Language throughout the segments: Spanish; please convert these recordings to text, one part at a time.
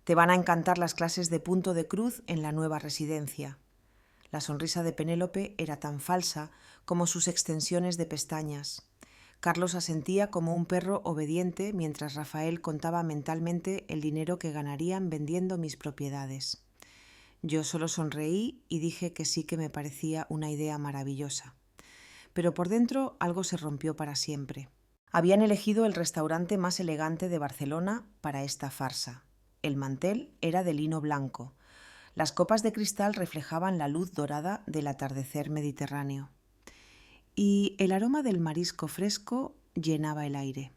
Te van a encantar las clases de punto de cruz en la nueva residencia. La sonrisa de Penélope era tan falsa como sus extensiones de pestañas. Carlos asentía como un perro obediente mientras Rafael contaba mentalmente el dinero que ganarían vendiendo mis propiedades. Yo solo sonreí y dije que sí, que me parecía una idea maravillosa. Pero por dentro algo se rompió para siempre. Habían elegido el restaurante más elegante de Barcelona para esta farsa. El mantel era de lino blanco. Las copas de cristal reflejaban la luz dorada del atardecer mediterráneo. Y el aroma del marisco fresco llenaba el aire.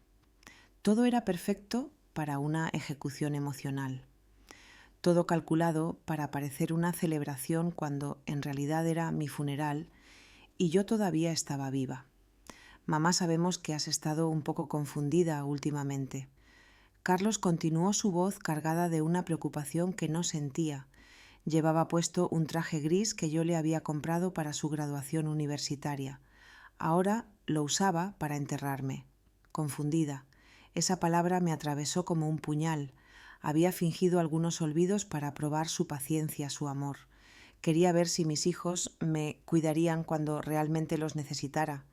Todo era perfecto para una ejecución emocional. Todo calculado para parecer una celebración cuando en realidad era mi funeral y yo todavía estaba viva. Mamá, sabemos que has estado un poco confundida últimamente. Carlos continuó su voz cargada de una preocupación que no sentía. Llevaba puesto un traje gris que yo le había comprado para su graduación universitaria. Ahora lo usaba para enterrarme. Confundida. Esa palabra me atravesó como un puñal. Había fingido algunos olvidos para probar su paciencia, su amor. Quería ver si mis hijos me cuidarían cuando realmente los necesitara.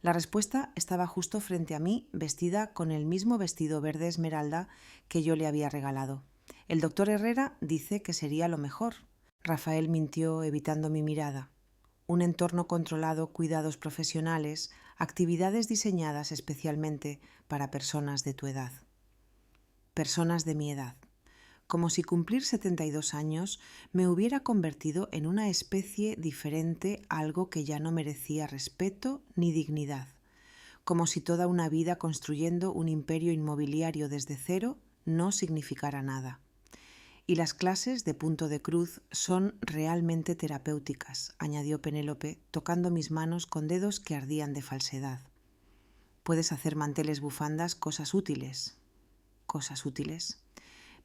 La respuesta estaba justo frente a mí, vestida con el mismo vestido verde esmeralda que yo le había regalado. El doctor Herrera dice que sería lo mejor. Rafael mintió evitando mi mirada. Un entorno controlado, cuidados profesionales, actividades diseñadas especialmente para personas de tu edad. Personas de mi edad. Como si cumplir 72 años me hubiera convertido en una especie diferente, algo que ya no merecía respeto ni dignidad. Como si toda una vida construyendo un imperio inmobiliario desde cero no significara nada. Y las clases de punto de cruz son realmente terapéuticas, añadió Penélope, tocando mis manos con dedos que ardían de falsedad. Puedes hacer manteles, bufandas, cosas útiles. Cosas útiles.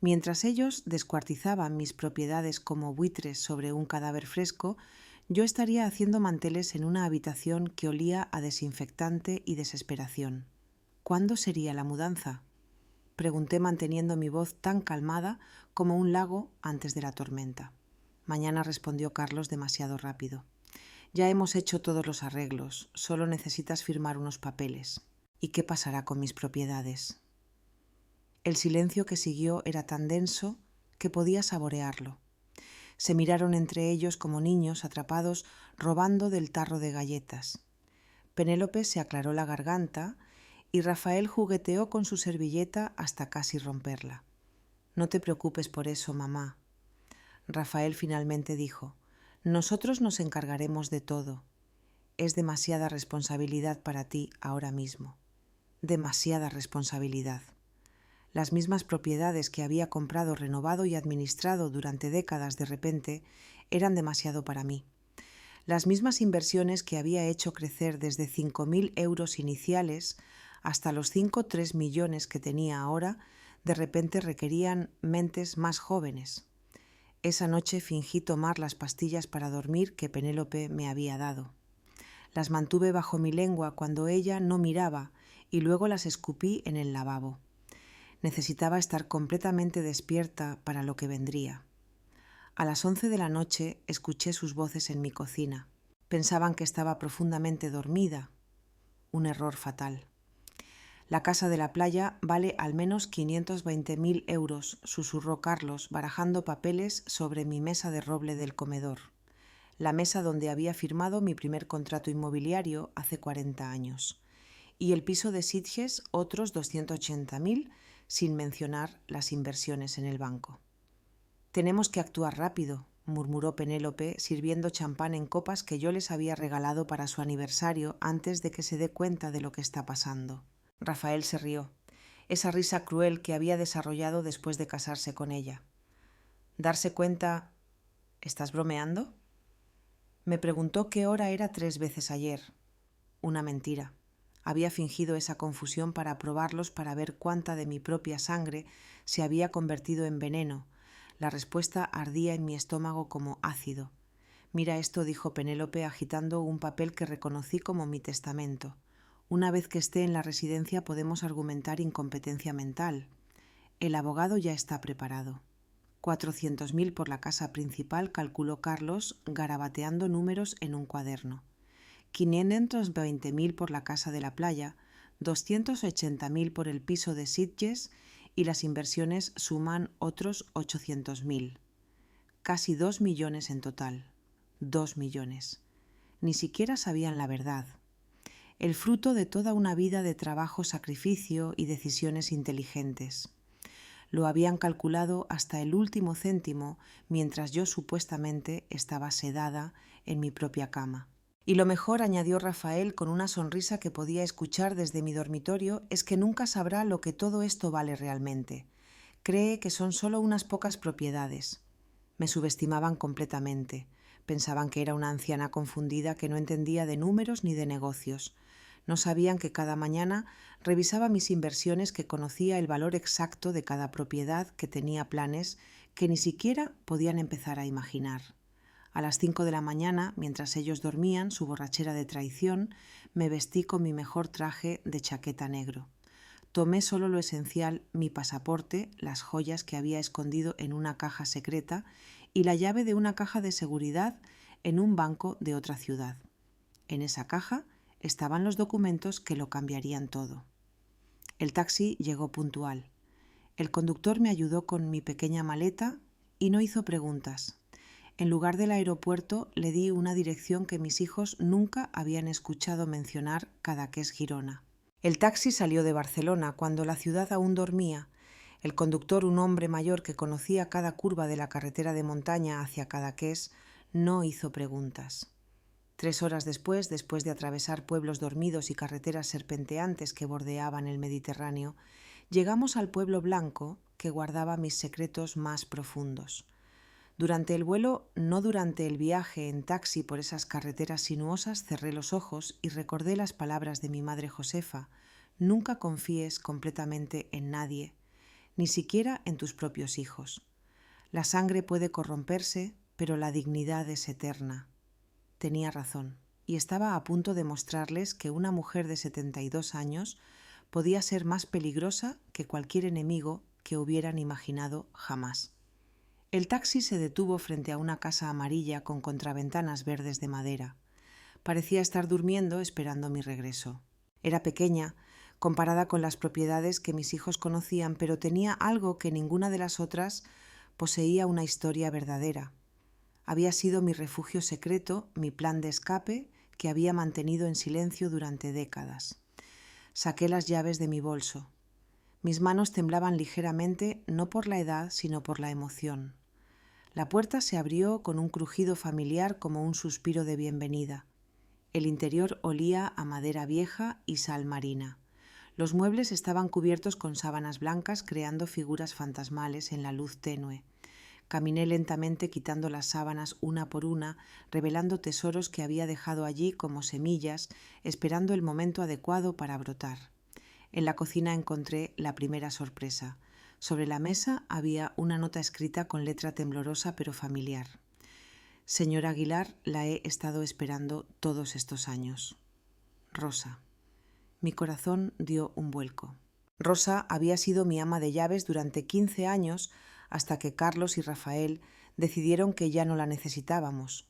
Mientras ellos descuartizaban mis propiedades como buitres sobre un cadáver fresco, yo estaría haciendo manteles en una habitación que olía a desinfectante y desesperación. ¿Cuándo sería la mudanza? Pregunté manteniendo mi voz tan calmada como un lago antes de la tormenta. Mañana, respondió Carlos demasiado rápido. Ya hemos hecho todos los arreglos, solo necesitas firmar unos papeles. ¿Y qué pasará con mis propiedades? El silencio que siguió era tan denso que podía saborearlo. Se miraron entre ellos como niños atrapados robando del tarro de galletas. Penélope se aclaró la garganta y Rafael jugueteó con su servilleta hasta casi romperla. No te preocupes por eso, mamá. Rafael finalmente dijo, nosotros nos encargaremos de todo. Es demasiada responsabilidad para ti ahora mismo. Demasiada responsabilidad. Las mismas propiedades que había comprado, renovado y administrado durante décadas de repente eran demasiado para mí. Las mismas inversiones que había hecho crecer desde 5.000 euros iniciales hasta los 3 millones que tenía ahora, de repente requerían mentes más jóvenes. Esa noche fingí tomar las pastillas para dormir que Penélope me había dado. Las mantuve bajo mi lengua cuando ella no miraba y luego las escupí en el lavabo. Necesitaba estar completamente despierta para lo que vendría. A las 11 de la noche escuché sus voces en mi cocina. Pensaban que estaba profundamente dormida. Un error fatal. La casa de la playa vale al menos 520.000 euros, susurró Carlos, barajando papeles sobre mi mesa de roble del comedor. La mesa donde había firmado mi primer contrato inmobiliario hace 40 años. Y el piso de Sitges otros 280.000, sin mencionar las inversiones en el banco. Tenemos que actuar rápido, murmuró Penélope, sirviendo champán en copas que yo les había regalado para su aniversario antes de que se dé cuenta de lo que está pasando. Rafael se rió, esa risa cruel que había desarrollado después de casarse con ella. Darse cuenta... ¿Estás bromeando? Me preguntó qué hora era 3 veces ayer. Una mentira. Había fingido esa confusión para probarlos, para ver cuánta de mi propia sangre se había convertido en veneno. La respuesta ardía en mi estómago como ácido. Mira esto, dijo Penélope agitando un papel que reconocí como mi testamento. Una vez que esté en la residencia podemos argumentar incompetencia mental. El abogado ya está preparado. 400.000 por la casa principal, calculó Carlos, garabateando números en un cuaderno. 520.000 por la casa de la playa, 280.000 por el piso de Sitges y las inversiones suman otros 800.000. Casi 2 millones en total. 2 millones. Ni siquiera sabían la verdad. El fruto de toda una vida de trabajo, sacrificio y decisiones inteligentes. Lo habían calculado hasta el último céntimo mientras yo supuestamente estaba sedada en mi propia cama. Y lo mejor, añadió Rafael con una sonrisa que podía escuchar desde mi dormitorio, es que nunca sabrá lo que todo esto vale realmente. Cree que son solo unas pocas propiedades. Me subestimaban completamente. Pensaban que era una anciana confundida que no entendía de números ni de negocios. No sabían que cada mañana revisaba mis inversiones, que conocía el valor exacto de cada propiedad, que tenía planes que ni siquiera podían empezar a imaginar. A las 5 de la mañana, mientras ellos dormían su borrachera de traición, me vestí con mi mejor traje de chaqueta negro. Tomé solo lo esencial, mi pasaporte, las joyas que había escondido en una caja secreta y la llave de una caja de seguridad en un banco de otra ciudad. En esa caja estaban los documentos que lo cambiarían todo. El taxi llegó puntual. El conductor me ayudó con mi pequeña maleta y no hizo preguntas. En lugar del aeropuerto le di una dirección que mis hijos nunca habían escuchado mencionar, Cadaqués, Girona. El taxi salió de Barcelona cuando la ciudad aún dormía. El conductor, un hombre mayor que conocía cada curva de la carretera de montaña hacia Cadaqués, no hizo preguntas. 3 horas después de atravesar pueblos dormidos y carreteras serpenteantes que bordeaban el Mediterráneo, llegamos al pueblo blanco que guardaba mis secretos más profundos. Durante el vuelo, no durante el viaje en taxi por esas carreteras sinuosas, cerré los ojos y recordé las palabras de mi madre Josefa: nunca confíes completamente en nadie, ni siquiera en tus propios hijos. La sangre puede corromperse, pero la dignidad es eterna. Tenía razón, y estaba a punto de mostrarles que una mujer de 72 años podía ser más peligrosa que cualquier enemigo que hubieran imaginado jamás. El taxi se detuvo frente a una casa amarilla con contraventanas verdes de madera. Parecía estar durmiendo esperando mi regreso. Era pequeña, comparada con las propiedades que mis hijos conocían, pero tenía algo que ninguna de las otras poseía: una historia verdadera. Había sido mi refugio secreto, mi plan de escape, que había mantenido en silencio durante décadas. Saqué las llaves de mi bolso. Mis manos temblaban ligeramente, no por la edad, sino por la emoción. La puerta se abrió con un crujido familiar, como un suspiro de bienvenida. El interior olía a madera vieja y sal marina. Los muebles estaban cubiertos con sábanas blancas, creando figuras fantasmales en la luz tenue. Caminé lentamente quitando las sábanas una por una, revelando tesoros que había dejado allí como semillas, esperando el momento adecuado para brotar. En la cocina encontré la primera sorpresa. Sobre la mesa había una nota escrita con letra temblorosa pero familiar. Señora Aguilar, la he estado esperando todos estos años. Rosa. Mi corazón dio un vuelco. Rosa había sido mi ama de llaves durante 15 años hasta que Carlos y Rafael decidieron que ya no la necesitábamos.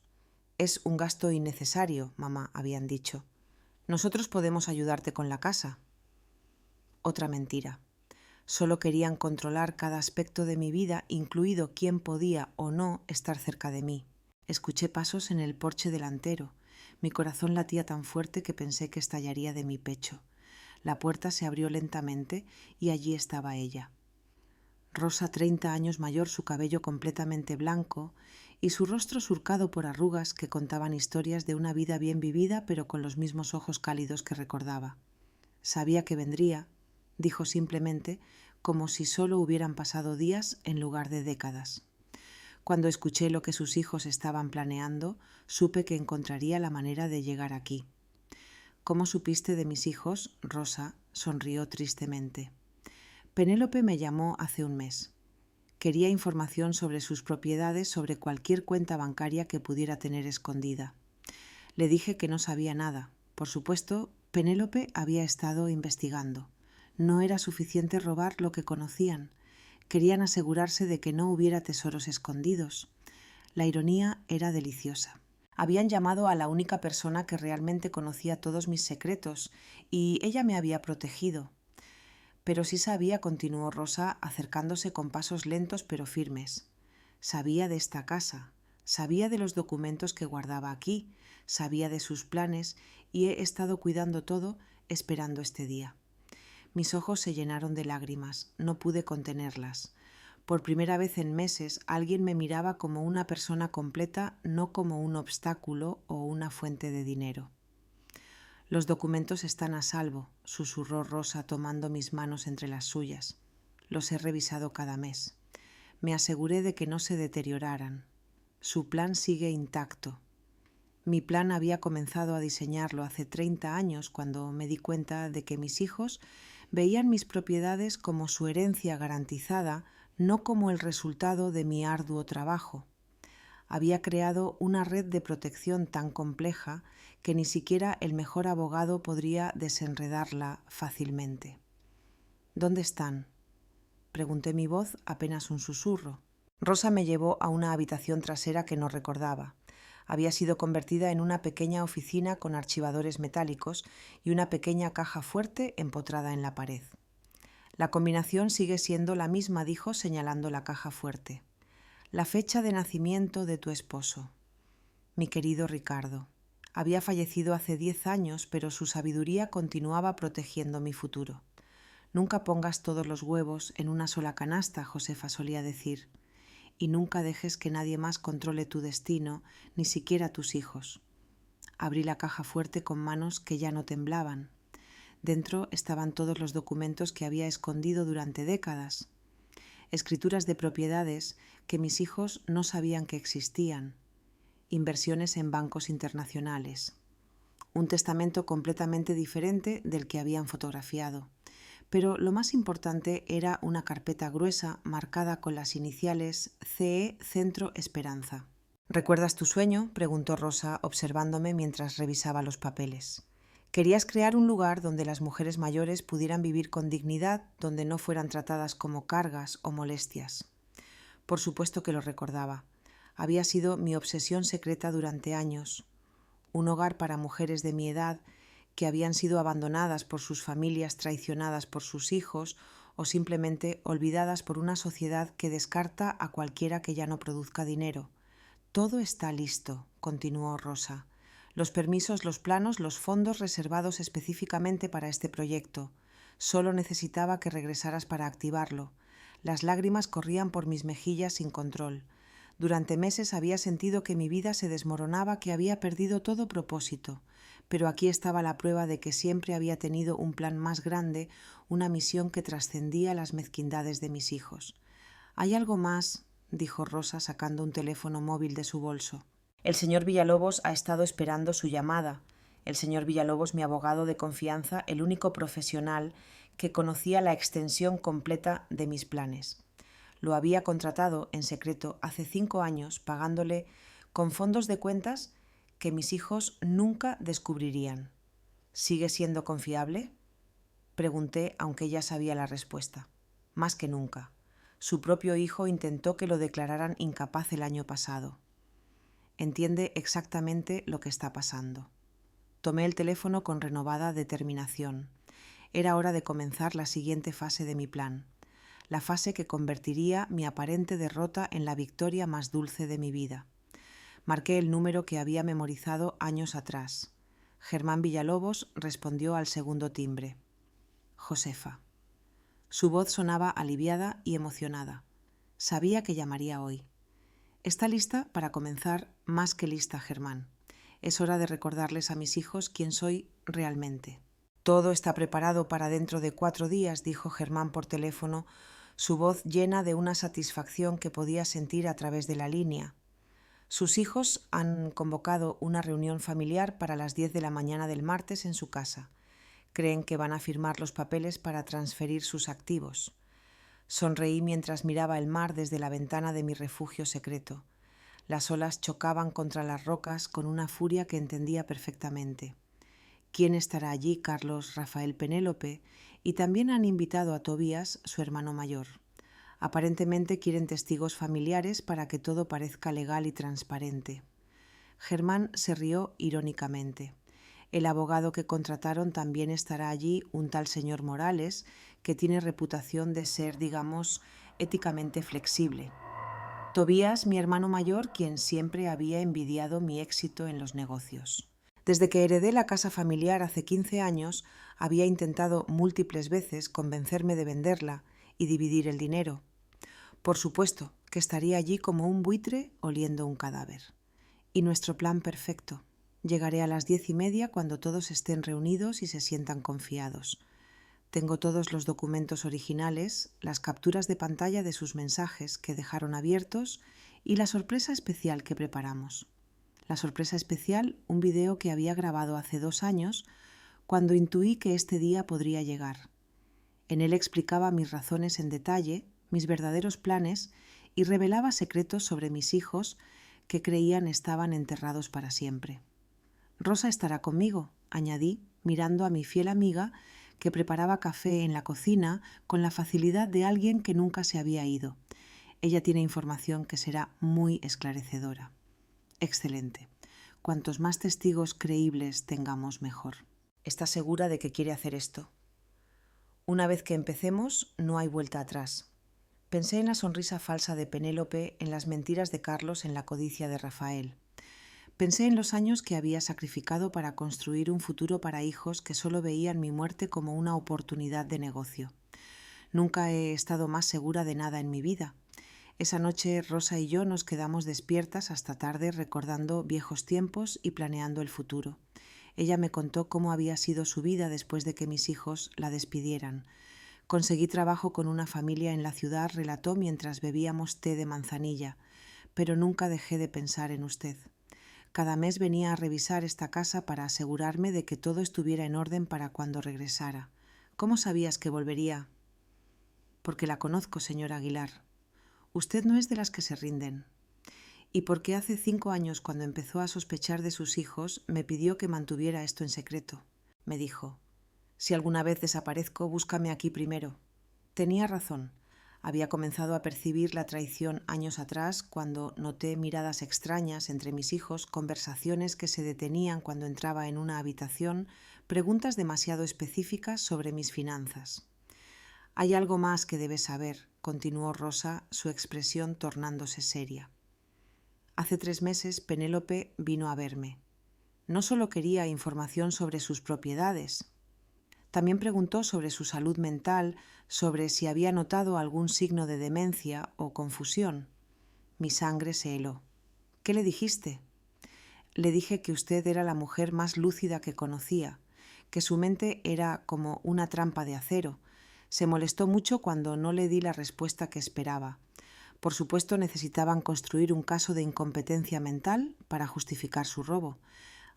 Es un gasto innecesario, mamá, habían dicho. Nosotros podemos ayudarte con la casa. Otra mentira. Solo querían controlar cada aspecto de mi vida, incluido quién podía o no estar cerca de mí. Escuché pasos en el porche delantero. Mi corazón latía tan fuerte que pensé que estallaría de mi pecho. La puerta se abrió lentamente y allí estaba ella. Rosa, 30 años mayor, su cabello completamente blanco y su rostro surcado por arrugas que contaban historias de una vida bien vivida, pero con los mismos ojos cálidos que recordaba. Sabía que vendría, dijo simplemente, como si solo hubieran pasado días en lugar de décadas. Cuando escuché lo que sus hijos estaban planeando, supe que encontraría la manera de llegar aquí. ¿Cómo supiste de mis hijos? Rosa sonrió tristemente. Penélope me llamó hace un mes. Quería información sobre sus propiedades, sobre cualquier cuenta bancaria que pudiera tener escondida. Le dije que no sabía nada. Por supuesto, Penélope había estado investigando. No era suficiente robar lo que conocían. Querían asegurarse de que no hubiera tesoros escondidos. La ironía era deliciosa. Habían llamado a la única persona que realmente conocía todos mis secretos, y ella me había protegido. Pero sí sabía, continuó Rosa, acercándose con pasos lentos pero firmes. Sabía de esta casa, sabía de los documentos que guardaba aquí, sabía de sus planes, y he estado cuidando todo, esperando este día. Mis ojos se llenaron de lágrimas, no pude contenerlas. Por primera vez en meses alguien me miraba como una persona completa, no como un obstáculo o una fuente de dinero. Los documentos están a salvo, susurró Rosa tomando mis manos entre las suyas. Los he revisado cada mes. Me aseguré de que no se deterioraran. Su plan sigue intacto. Mi plan había comenzado a diseñarlo hace 30 años cuando me di cuenta de que mis hijos veían mis propiedades como su herencia garantizada, no como el resultado de mi arduo trabajo. Había creado una red de protección tan compleja que ni siquiera el mejor abogado podría desenredarla fácilmente. ¿Dónde están?, pregunté, mi voz apenas un susurro. Rosa me llevó a una habitación trasera que no recordaba. Había sido convertida en una pequeña oficina con archivadores metálicos y una pequeña caja fuerte empotrada en la pared. La combinación sigue siendo la misma, dijo, señalando la caja fuerte. La fecha de nacimiento de tu esposo. Mi querido Ricardo. Había fallecido hace 10 años, pero su sabiduría continuaba protegiendo mi futuro. Nunca pongas todos los huevos en una sola canasta, Josefa solía decir, y nunca dejes que nadie más controle tu destino, ni siquiera tus hijos. Abrí la caja fuerte con manos que ya no temblaban. Dentro estaban todos los documentos que había escondido durante décadas. Escrituras de propiedades que mis hijos no sabían que existían. Inversiones en bancos internacionales. Un testamento completamente diferente del que habían fotografiado. Pero lo más importante era una carpeta gruesa marcada con las iniciales CE Centro Esperanza. ¿Recuerdas tu sueño?, preguntó Rosa, observándome mientras revisaba los papeles. Querías crear un lugar donde las mujeres mayores pudieran vivir con dignidad, donde no fueran tratadas como cargas o molestias. Por supuesto que lo recordaba. Había sido mi obsesión secreta durante años. Un hogar para mujeres de mi edad que habían sido abandonadas por sus familias, traicionadas por sus hijos o simplemente olvidadas por una sociedad que descarta a cualquiera que ya no produzca dinero. Todo está listo, continuó Rosa. Los permisos, los planos, los fondos reservados específicamente para este proyecto. Solo necesitaba que regresaras para activarlo. Las lágrimas corrían por mis mejillas sin control. Durante meses había sentido que mi vida se desmoronaba, que había perdido todo propósito. Pero aquí estaba la prueba de que siempre había tenido un plan más grande, una misión que trascendía las mezquindades de mis hijos. «¿Hay algo más?», dijo Rosa sacando un teléfono móvil de su bolso. «El señor Villalobos ha estado esperando su llamada. El señor Villalobos, mi abogado de confianza, el único profesional que conocía la extensión completa de mis planes. Lo había contratado en secreto hace 5 años, pagándole con fondos de cuentas que mis hijos nunca descubrirían. ¿Sigue siendo confiable?», pregunté, aunque ya sabía la respuesta. Más que nunca. Su propio hijo intentó que lo declararan incapaz el año pasado. Entiende exactamente lo que está pasando. Tomé el teléfono con renovada determinación. Era hora de comenzar la siguiente fase de mi plan, la fase que convertiría mi aparente derrota en la victoria más dulce de mi vida. Marqué el número que había memorizado años atrás. Germán Villalobos respondió al segundo timbre. Josefa. Su voz sonaba aliviada y emocionada. Sabía que llamaría hoy. «Está lista para comenzar, más que lista, Germán. Es hora de recordarles a mis hijos quién soy realmente». «Todo está preparado para dentro de 4 días», dijo Germán por teléfono, su voz llena de una satisfacción que podía sentir a través de la línea. Sus hijos han convocado una reunión familiar para las 10 de la mañana del martes en su casa. Creen que van a firmar los papeles para transferir sus activos. Sonreí mientras miraba el mar desde la ventana de mi refugio secreto. Las olas chocaban contra las rocas con una furia que entendía perfectamente. ¿Quién estará allí? Carlos, Rafael, Penélope, y también han invitado a Tobías, su hermano mayor. Aparentemente quieren testigos familiares para que todo parezca legal y transparente. Germán se rió irónicamente. El abogado que contrataron también estará allí, un tal señor Morales, que tiene reputación de ser, digamos, éticamente flexible. Tobías, mi hermano mayor, quien siempre había envidiado mi éxito en los negocios. Desde que heredé la casa familiar hace 15 años, había intentado múltiples veces convencerme de venderla y dividir el dinero. Por supuesto que estaría allí como un buitre oliendo un cadáver. Y nuestro plan perfecto. Llegaré a las 10:30 cuando todos estén reunidos y se sientan confiados. Tengo todos los documentos originales, las capturas de pantalla de sus mensajes que dejaron abiertos y la sorpresa especial que preparamos. La sorpresa especial, un video que había grabado hace 2 años, cuando intuí que este día podría llegar. En él explicaba mis razones en detalle, mis verdaderos planes y revelaba secretos sobre mis hijos que creían estaban enterrados para siempre. Rosa estará conmigo, añadí, mirando a mi fiel amiga que preparaba café en la cocina con la facilidad de alguien que nunca se había ido. Ella tiene información que será muy esclarecedora. Excelente. Cuantos más testigos creíbles tengamos, mejor. ¿Estás segura de que quiere hacer esto? Una vez que empecemos, no hay vuelta atrás. Pensé en la sonrisa falsa de Penélope, en las mentiras de Carlos, en la codicia de Rafael. Pensé en los años que había sacrificado para construir un futuro para hijos que solo veían mi muerte como una oportunidad de negocio. Nunca he estado más segura de nada en mi vida. Esa noche Rosa y yo nos quedamos despiertas hasta tarde recordando viejos tiempos y planeando el futuro. Ella me contó cómo había sido su vida después de que mis hijos la despidieran. Conseguí trabajo con una familia en la ciudad, relató mientras bebíamos té de manzanilla, pero nunca dejé de pensar en usted. Cada mes venía a revisar esta casa para asegurarme de que todo estuviera en orden para cuando regresara. ¿Cómo sabías que volvería? Porque la conozco, señor Aguilar. Usted no es de las que se rinden. Y porque hace 5 años, cuando empezó a sospechar de sus hijos, me pidió que mantuviera esto en secreto. Me dijo, si alguna vez desaparezco, búscame aquí primero. Tenía razón. Había comenzado a percibir la traición años atrás cuando noté miradas extrañas entre mis hijos, conversaciones que se detenían cuando entraba en una habitación, preguntas demasiado específicas sobre mis finanzas. Hay algo más que debes saber, continuó Rosa, su expresión tornándose seria. Hace 3 meses Penélope vino a verme. No solo quería información sobre sus propiedades. También preguntó sobre su salud mental, sobre si había notado algún signo de demencia o confusión. Mi sangre se heló. ¿Qué le dijiste? Le dije que usted era la mujer más lúcida que conocía, que su mente era como una trampa de acero. Se molestó mucho cuando no le di la respuesta que esperaba. Por supuesto, necesitaban construir un caso de incompetencia mental para justificar su robo.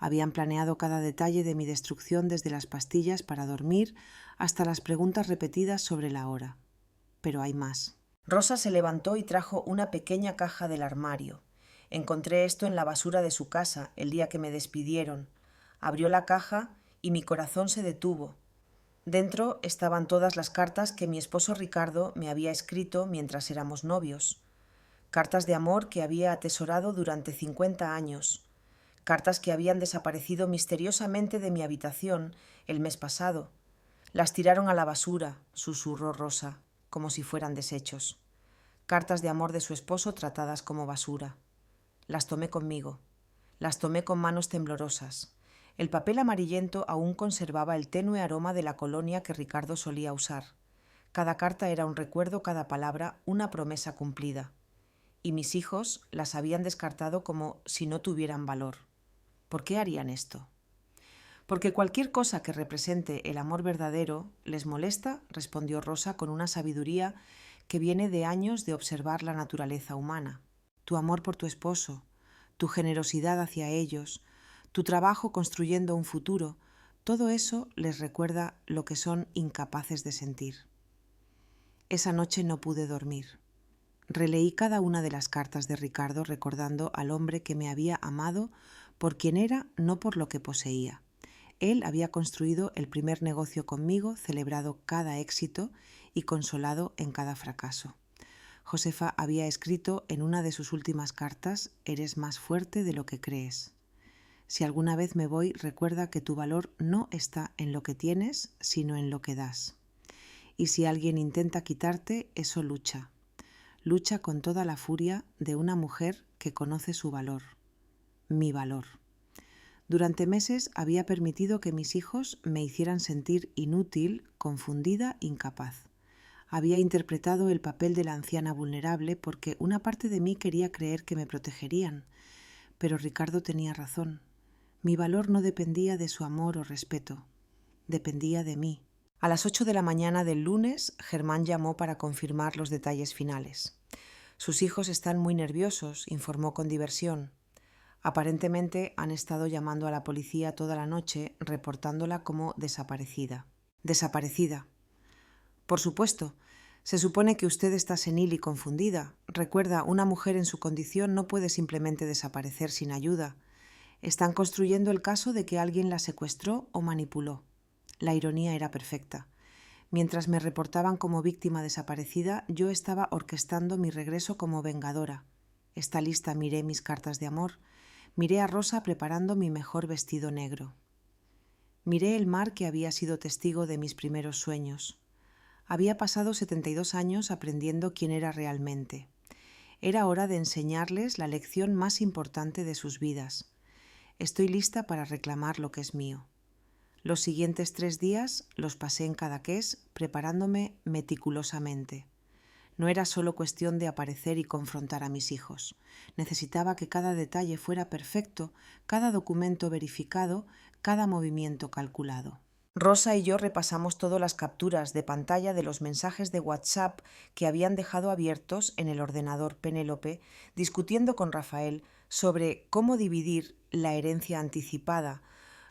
Habían planeado cada detalle de mi destrucción desde las pastillas para dormir hasta las preguntas repetidas sobre la hora. Pero hay más. Rosa se levantó y trajo una pequeña caja del armario. Encontré esto en la basura de su casa el día que me despidieron. Abrió la caja y mi corazón se detuvo. Dentro estaban todas las cartas que mi esposo Ricardo me había escrito mientras éramos novios. Cartas de amor que había atesorado durante 50 años. Cartas que habían desaparecido misteriosamente de mi habitación el mes pasado. Las tiraron a la basura, susurró Rosa, como si fueran desechos. Cartas de amor de su esposo tratadas como basura. Las tomé conmigo. Las tomé con manos temblorosas. El papel amarillento aún conservaba el tenue aroma de la colonia que Ricardo solía usar. Cada carta era un recuerdo, cada palabra una promesa cumplida. Y mis hijos las habían descartado como si no tuvieran valor. ¿Por qué harían esto? Porque cualquier cosa que represente el amor verdadero les molesta, respondió Rosa con una sabiduría que viene de años de observar la naturaleza humana. Tu amor por tu esposo, tu generosidad hacia ellos, tu trabajo construyendo un futuro, todo eso les recuerda lo que son incapaces de sentir. Esa noche no pude dormir. Releí cada una de las cartas de Ricardo recordando al hombre que me había amado por quien era, no por lo que poseía. Él había construido el primer negocio conmigo, celebrado cada éxito y consolado en cada fracaso. Josefa había escrito en una de sus últimas cartas: «Eres más fuerte de lo que crees. Si alguna vez me voy, recuerda que tu valor no está en lo que tienes, sino en lo que das. Y si alguien intenta quitarte, eso lucha. Lucha con toda la furia de una mujer que conoce su valor. Mi valor». Durante meses había permitido que mis hijos me hicieran sentir inútil, confundida, incapaz. Había interpretado el papel de la anciana vulnerable porque una parte de mí quería creer que me protegerían. Pero Ricardo tenía razón. Mi valor no dependía de su amor o respeto. Dependía de mí. A las 8 de la mañana del lunes, Germán llamó para confirmar los detalles finales. «Sus hijos están muy nerviosos», informó con diversión. «Aparentemente han estado llamando a la policía toda la noche, reportándola como desaparecida». «Desaparecida». «Por supuesto. Se supone que usted está senil y confundida. Recuerda, una mujer en su condición no puede simplemente desaparecer sin ayuda. Están construyendo el caso de que alguien la secuestró o manipuló». La ironía era perfecta. Mientras me reportaban como víctima desaparecida, yo estaba orquestando mi regreso como vengadora. Esta lista miré mis cartas de amor. Miré a Rosa preparando mi mejor vestido negro. Miré el mar que había sido testigo de mis primeros sueños. Había pasado 72 años aprendiendo quién era realmente. Era hora de enseñarles la lección más importante de sus vidas. Estoy lista para reclamar lo que es mío. Los siguientes 3 días los pasé en Cadaqués preparándome meticulosamente. No era solo cuestión de aparecer y confrontar a mis hijos. Necesitaba que cada detalle fuera perfecto, cada documento verificado, cada movimiento calculado. Rosa y yo repasamos todas las capturas de pantalla de los mensajes de WhatsApp que habían dejado abiertos en el ordenador Penélope, discutiendo con Rafael sobre cómo dividir la herencia anticipada,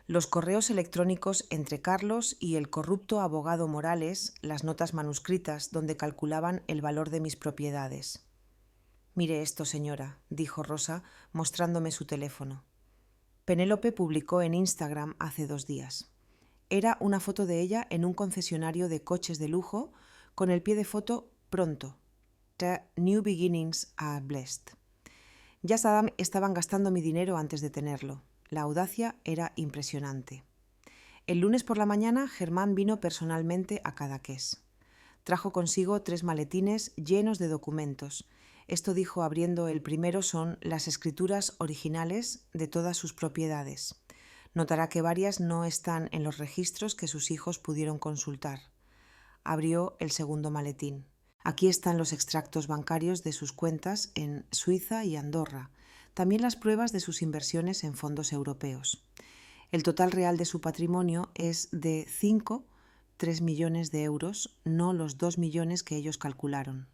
los correos electrónicos entre Carlos y el corrupto abogado Morales, las notas manuscritas donde calculaban el valor de mis propiedades. «Mire esto, señora», dijo Rosa, mostrándome su teléfono. Penélope publicó en Instagram hace 2 días. Era una foto de ella en un concesionario de coches de lujo con el pie de foto «Pronto. The new beginnings are blessed». Ya estaban gastando mi dinero antes de tenerlo. La audacia era impresionante. El lunes por la mañana, Germán vino personalmente a Cadaqués. Trajo consigo 3 maletines llenos de documentos. Esto, dijo abriendo el primero, son las escrituras originales de todas sus propiedades. Notará que varias no están en los registros que sus hijos pudieron consultar. Abrió el segundo maletín. Aquí están los extractos bancarios de sus cuentas en Suiza y Andorra, también las pruebas de sus inversiones en fondos europeos. El total real de su patrimonio es de 3 millones de euros, no los 2 millones que ellos calcularon.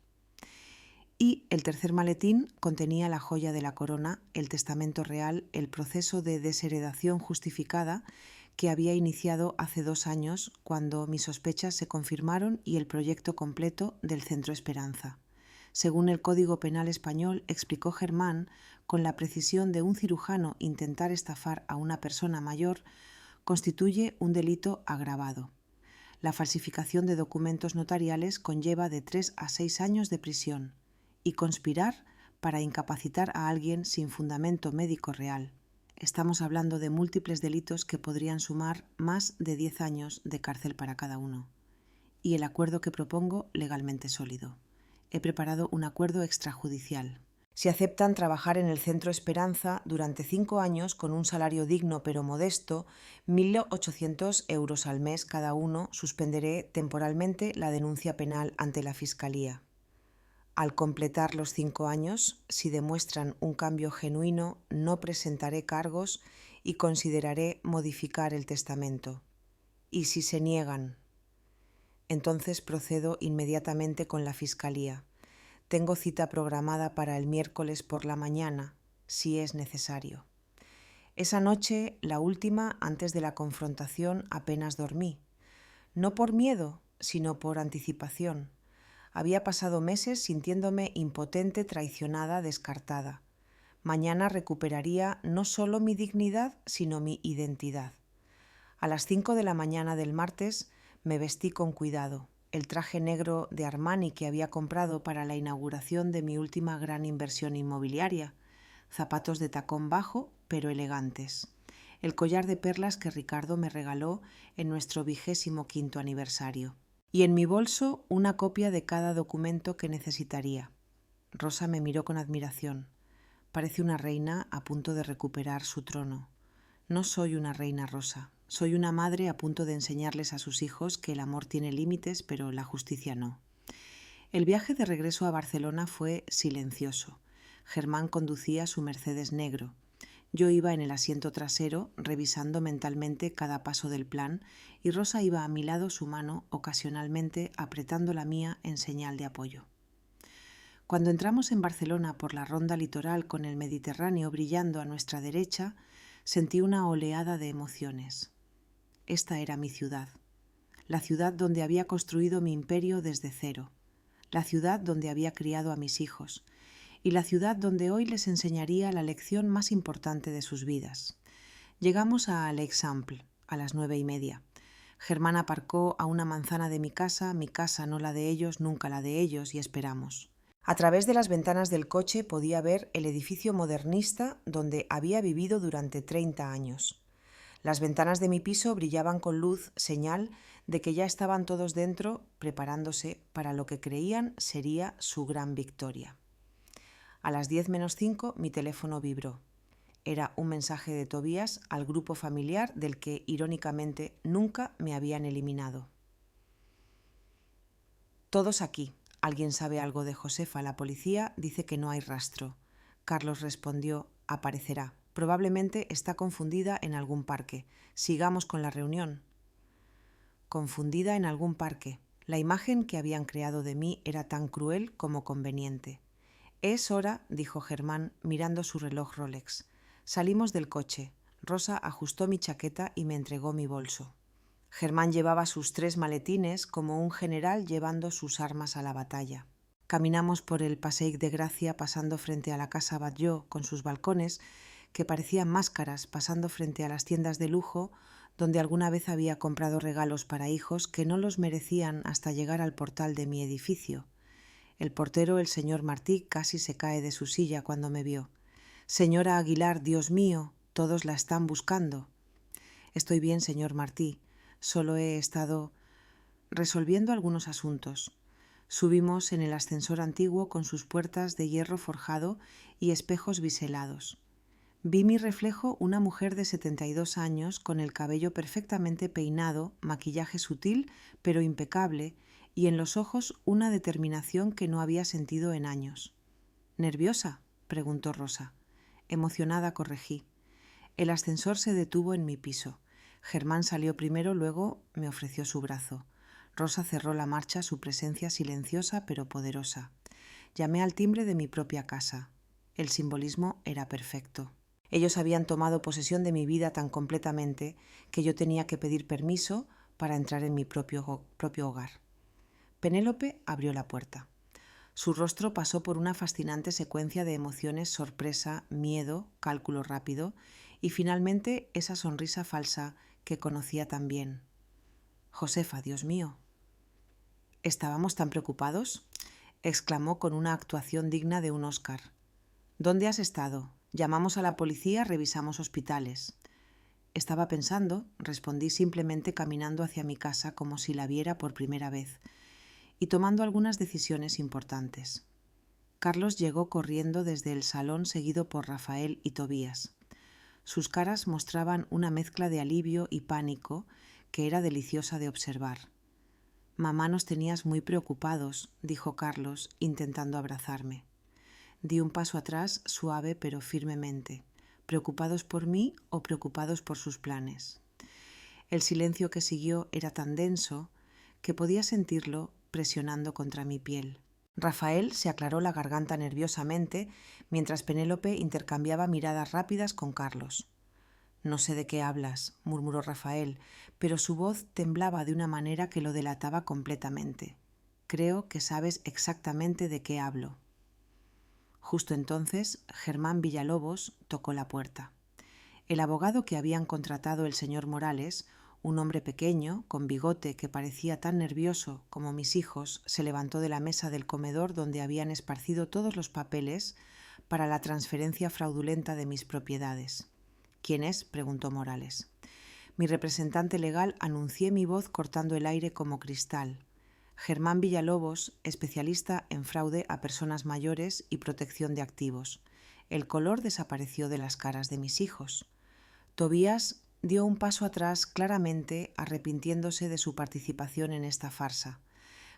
Y el tercer maletín contenía la joya de la corona, el testamento real, el proceso de desheredación justificada que había iniciado hace 2 años cuando mis sospechas se confirmaron y el proyecto completo del Centro Esperanza. Según el Código Penal español, explicó Germán, con la precisión de un cirujano, intentar estafar a una persona mayor constituye un delito agravado. La falsificación de documentos notariales conlleva de 3 a 6 años de prisión. Y conspirar para incapacitar a alguien sin fundamento médico real. Estamos hablando de múltiples delitos que podrían sumar más de 10 años de cárcel para cada uno. Y el acuerdo que propongo, legalmente sólido. He preparado un acuerdo extrajudicial. Si aceptan trabajar en el Centro Esperanza durante 5 años con un salario digno pero modesto, 1.800 euros al mes cada uno, suspenderé temporalmente la denuncia penal ante la Fiscalía. Al completar los 5 años, si demuestran un cambio genuino, no presentaré cargos y consideraré modificar el testamento. Y si se niegan, entonces procedo inmediatamente con la Fiscalía. Tengo cita programada para el miércoles por la mañana, si es necesario. Esa noche, la última antes de la confrontación, apenas dormí. No por miedo, sino por anticipación. Había pasado meses sintiéndome impotente, traicionada, descartada. Mañana recuperaría no solo mi dignidad, sino mi identidad. A las 5 de la mañana del martes me vestí con cuidado. el traje negro de Armani que había comprado para la inauguración de mi última gran inversión inmobiliaria, zapatos de tacón bajo pero elegantes, el collar de perlas que Ricardo me regaló en nuestro 25º aniversario, y en mi bolso una copia de cada documento que necesitaría. Rosa me miró con admiración. Parece una reina a punto de recuperar su trono. No soy una reina, Rosa. Soy una madre a punto de enseñarles a sus hijos que el amor tiene límites, pero la justicia no. El viaje de regreso a Barcelona fue silencioso. Germán conducía su Mercedes negro. Yo iba en el asiento trasero, revisando mentalmente cada paso del plan, y Rosa iba a mi lado, su mano ocasionalmente apretando la mía en señal de apoyo. Cuando entramos en Barcelona por la ronda litoral con el Mediterráneo brillando a nuestra derecha, sentí una oleada de emociones. Esta era mi ciudad, la ciudad donde había construido mi imperio desde cero, la ciudad donde había criado a mis hijos y la ciudad donde hoy les enseñaría la lección más importante de sus vidas. Llegamos a l'Eixample a las 9:30. Germán aparcó a una manzana de mi casa no la de ellos, nunca la de ellos, y esperamos. A través de las ventanas del coche podía ver el edificio modernista donde había vivido durante 30 años. Las ventanas de mi piso brillaban con luz, señal de que ya estaban todos dentro, preparándose para lo que creían sería su gran victoria. A las 10:05 mi teléfono vibró. Era un mensaje de Tobías al grupo familiar del que, irónicamente, nunca me habían eliminado. Todos aquí. ¿Alguien sabe algo de Josefa? La policía dice que no hay rastro. Carlos respondió: aparecerá. Probablemente está confundida en algún parque. Sigamos con la reunión. Confundida en algún parque. La imagen que habían creado de mí era tan cruel como conveniente. Es hora, dijo Germán, mirando su reloj Rolex. Salimos del coche. Rosa ajustó mi chaqueta y me entregó mi bolso. Germán llevaba sus 3 maletines como un general llevando sus armas a la batalla. Caminamos por el Passeig de Gracia pasando frente a la Casa Batlló con sus balcones que parecían máscaras, pasando frente a las tiendas de lujo donde alguna vez había comprado regalos para hijos que no los merecían hasta llegar al portal de mi edificio. El portero, el señor Martí, casi se cae de su silla cuando me vio. «Señora Aguilar, Dios mío, todos la están buscando». «Estoy bien, señor Martí. Solo he estado resolviendo algunos asuntos». Subimos en el ascensor antiguo con sus puertas de hierro forjado y espejos biselados. Vi mi reflejo, una mujer de 72 años con el cabello perfectamente peinado, maquillaje sutil pero impecable, y en los ojos una determinación que no había sentido en años. «¿Nerviosa?», preguntó Rosa. Emocionada, corregí. El ascensor se detuvo en mi piso. Germán salió primero, luego me ofreció su brazo. Rosa cerró la marcha, su presencia silenciosa pero poderosa. Llamé al timbre de mi propia casa. El simbolismo era perfecto. Ellos habían tomado posesión de mi vida tan completamente que yo tenía que pedir permiso para entrar en mi propio hogar. Penélope abrió la puerta. Su rostro pasó por una fascinante secuencia de emociones: sorpresa, miedo, cálculo rápido y finalmente esa sonrisa falsa que conocía tan bien. «Josefa, Dios mío». «¿Estábamos tan preocupados?», exclamó con una actuación digna de un Oscar. «¿Dónde has estado? Llamamos a la policía, revisamos hospitales». «Estaba pensando», respondí simplemente caminando hacia mi casa como si la viera por primera vez, y tomando algunas decisiones importantes. Carlos llegó corriendo desde el salón seguido por Rafael y Tobías. Sus caras mostraban una mezcla de alivio y pánico que era deliciosa de observar. «Mamá, nos tenías muy preocupados», dijo Carlos, intentando abrazarme. Di un paso atrás, suave pero firmemente. ¿Preocupados por mí o preocupados por sus planes? El silencio que siguió era tan denso que podía sentirlo presionando contra mi piel. Rafael se aclaró la garganta nerviosamente mientras Penélope intercambiaba miradas rápidas con Carlos. «No sé de qué hablas», murmuró Rafael, pero su voz temblaba de una manera que lo delataba completamente. «Creo que sabes exactamente de qué hablo». Justo entonces, Germán Villalobos tocó la puerta. El abogado que habían contratado el señor Morales, Un hombre pequeño, con bigote, que parecía tan nervioso como mis hijos, se levantó de la mesa del comedor donde habían esparcido todos los papeles para la transferencia fraudulenta de mis propiedades. ¿Quién es?, preguntó Morales. Mi representante legal, anuncié mi voz cortando el aire como cristal. Germán Villalobos, especialista en fraude a personas mayores y protección de activos. El color desapareció de las caras de mis hijos. Tobías dio un paso atrás, claramente arrepintiéndose de su participación en esta farsa.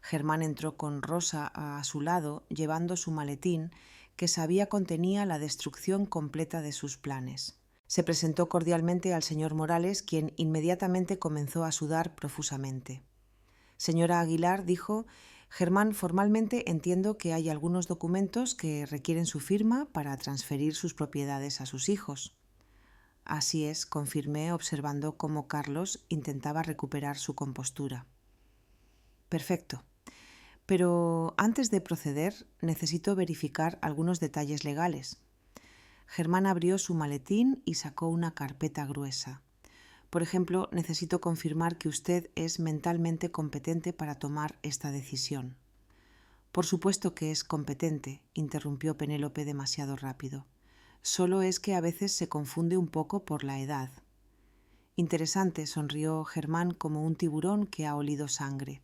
Germán entró con Rosa a su lado, llevando su maletín, que sabía contenía la destrucción completa de sus planes. Se presentó cordialmente al señor Morales, quien inmediatamente comenzó a sudar profusamente. Señora Aguilar, dijo, Germán, formalmente entiendo que hay algunos documentos que requieren su firma para transferir sus propiedades a sus hijos. Así es, confirmé, observando cómo Carlos intentaba recuperar su compostura. Perfecto. Pero antes de proceder, necesito verificar algunos detalles legales. Germán abrió su maletín y sacó una carpeta gruesa. Por ejemplo, necesito confirmar que usted es mentalmente competente para tomar esta decisión. Por supuesto que es competente, interrumpió Penélope demasiado rápido. Solo es que a veces se confunde un poco por la edad. Interesante, sonrió Germán como un tiburón que ha olido sangre.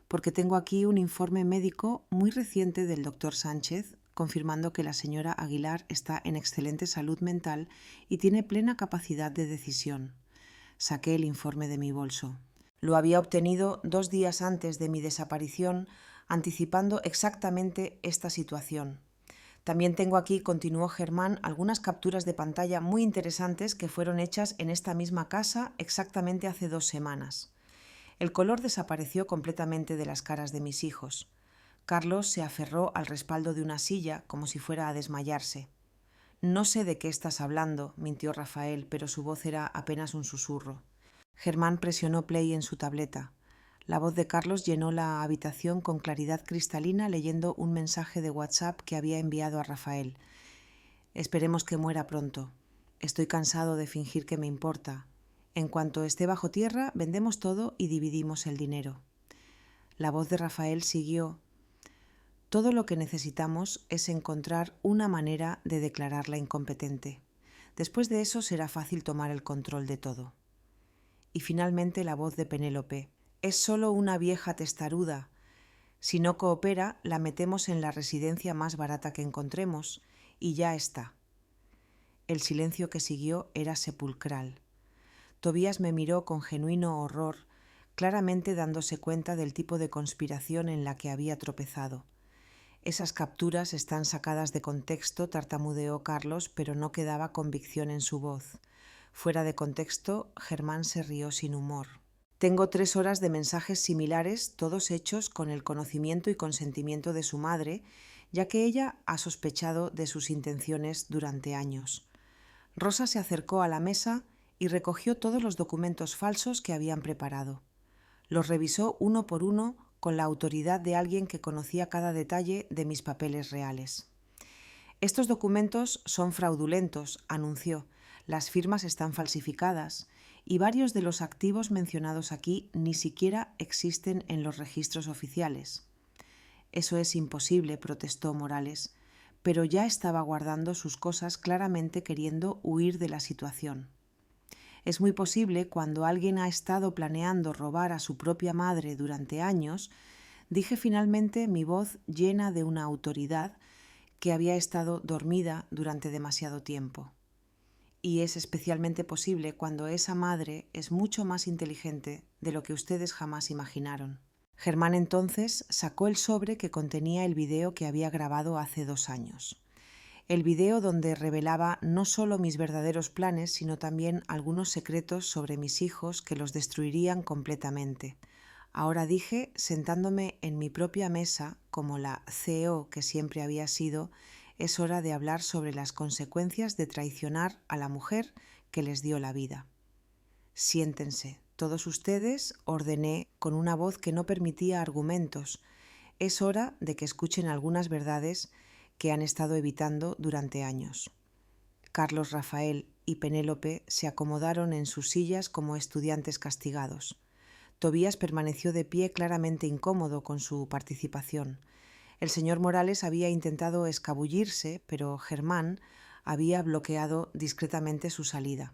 Porque tengo aquí un informe médico muy reciente del doctor Sánchez confirmando que la señora Aguilar está en excelente salud mental y tiene plena capacidad de decisión. Saqué el informe de mi bolso. Lo había obtenido 2 días antes de mi desaparición, anticipando exactamente esta situación. También tengo aquí, continuó Germán, algunas capturas de pantalla muy interesantes que fueron hechas en esta misma casa exactamente hace 2 semanas. El color desapareció completamente de las caras de mis hijos. Carlos se aferró al respaldo de una silla como si fuera a desmayarse. No sé de qué estás hablando, mintió Rafael, pero su voz era apenas un susurro. Germán presionó play en su tableta. La voz de Carlos llenó la habitación con claridad cristalina leyendo un mensaje de WhatsApp que había enviado a Rafael. Esperemos que muera pronto. Estoy cansado de fingir que me importa. En cuanto esté bajo tierra, vendemos todo y dividimos el dinero. La voz de Rafael siguió. Todo lo que necesitamos es encontrar una manera de declararla incompetente. Después de eso será fácil tomar el control de todo. Y finalmente la voz de Penélope. Es solo una vieja testaruda. Si no coopera, la metemos en la residencia más barata que encontremos y ya está. El silencio que siguió era sepulcral. Tobías me miró con genuino horror, claramente dándose cuenta del tipo de conspiración en la que había tropezado. Esas capturas están sacadas de contexto, tartamudeó Carlos, pero no quedaba convicción en su voz. Fuera de contexto, Germán se rió sin humor. Tengo 3 horas de mensajes similares, todos hechos con el conocimiento y consentimiento de su madre, ya que ella ha sospechado de sus intenciones durante años. Rosa se acercó a la mesa y recogió todos los documentos falsos que habían preparado. Los revisó uno por uno con la autoridad de alguien que conocía cada detalle de mis papeles reales. Estos documentos son fraudulentos, anunció. Las firmas están falsificadas y varios de los activos mencionados aquí ni siquiera existen en los registros oficiales. Eso es imposible, protestó Morales, pero ya estaba guardando sus cosas claramente queriendo huir de la situación. Es muy posible, cuando alguien ha estado planeando robar a su propia madre durante años, dije finalmente, mi voz llena de una autoridad que había estado dormida durante demasiado tiempo. Y es especialmente posible cuando esa madre es mucho más inteligente de lo que ustedes jamás imaginaron. Germán entonces sacó el sobre que contenía el video que había grabado hace 2 años. El video donde revelaba no solo mis verdaderos planes, sino también algunos secretos sobre mis hijos que los destruirían completamente. Ahora dije, sentándome en mi propia mesa, como la CEO que siempre había sido, es hora de hablar sobre las consecuencias de traicionar a la mujer que les dio la vida. Siéntense, todos ustedes, ordené con una voz que no permitía argumentos. Es hora de que escuchen algunas verdades que han estado evitando durante años. Carlos, Rafael y Penélope se acomodaron en sus sillas como estudiantes castigados. Tobías permaneció de pie claramente incómodo con su participación. El señor Morales había intentado escabullirse, pero Germán había bloqueado discretamente su salida.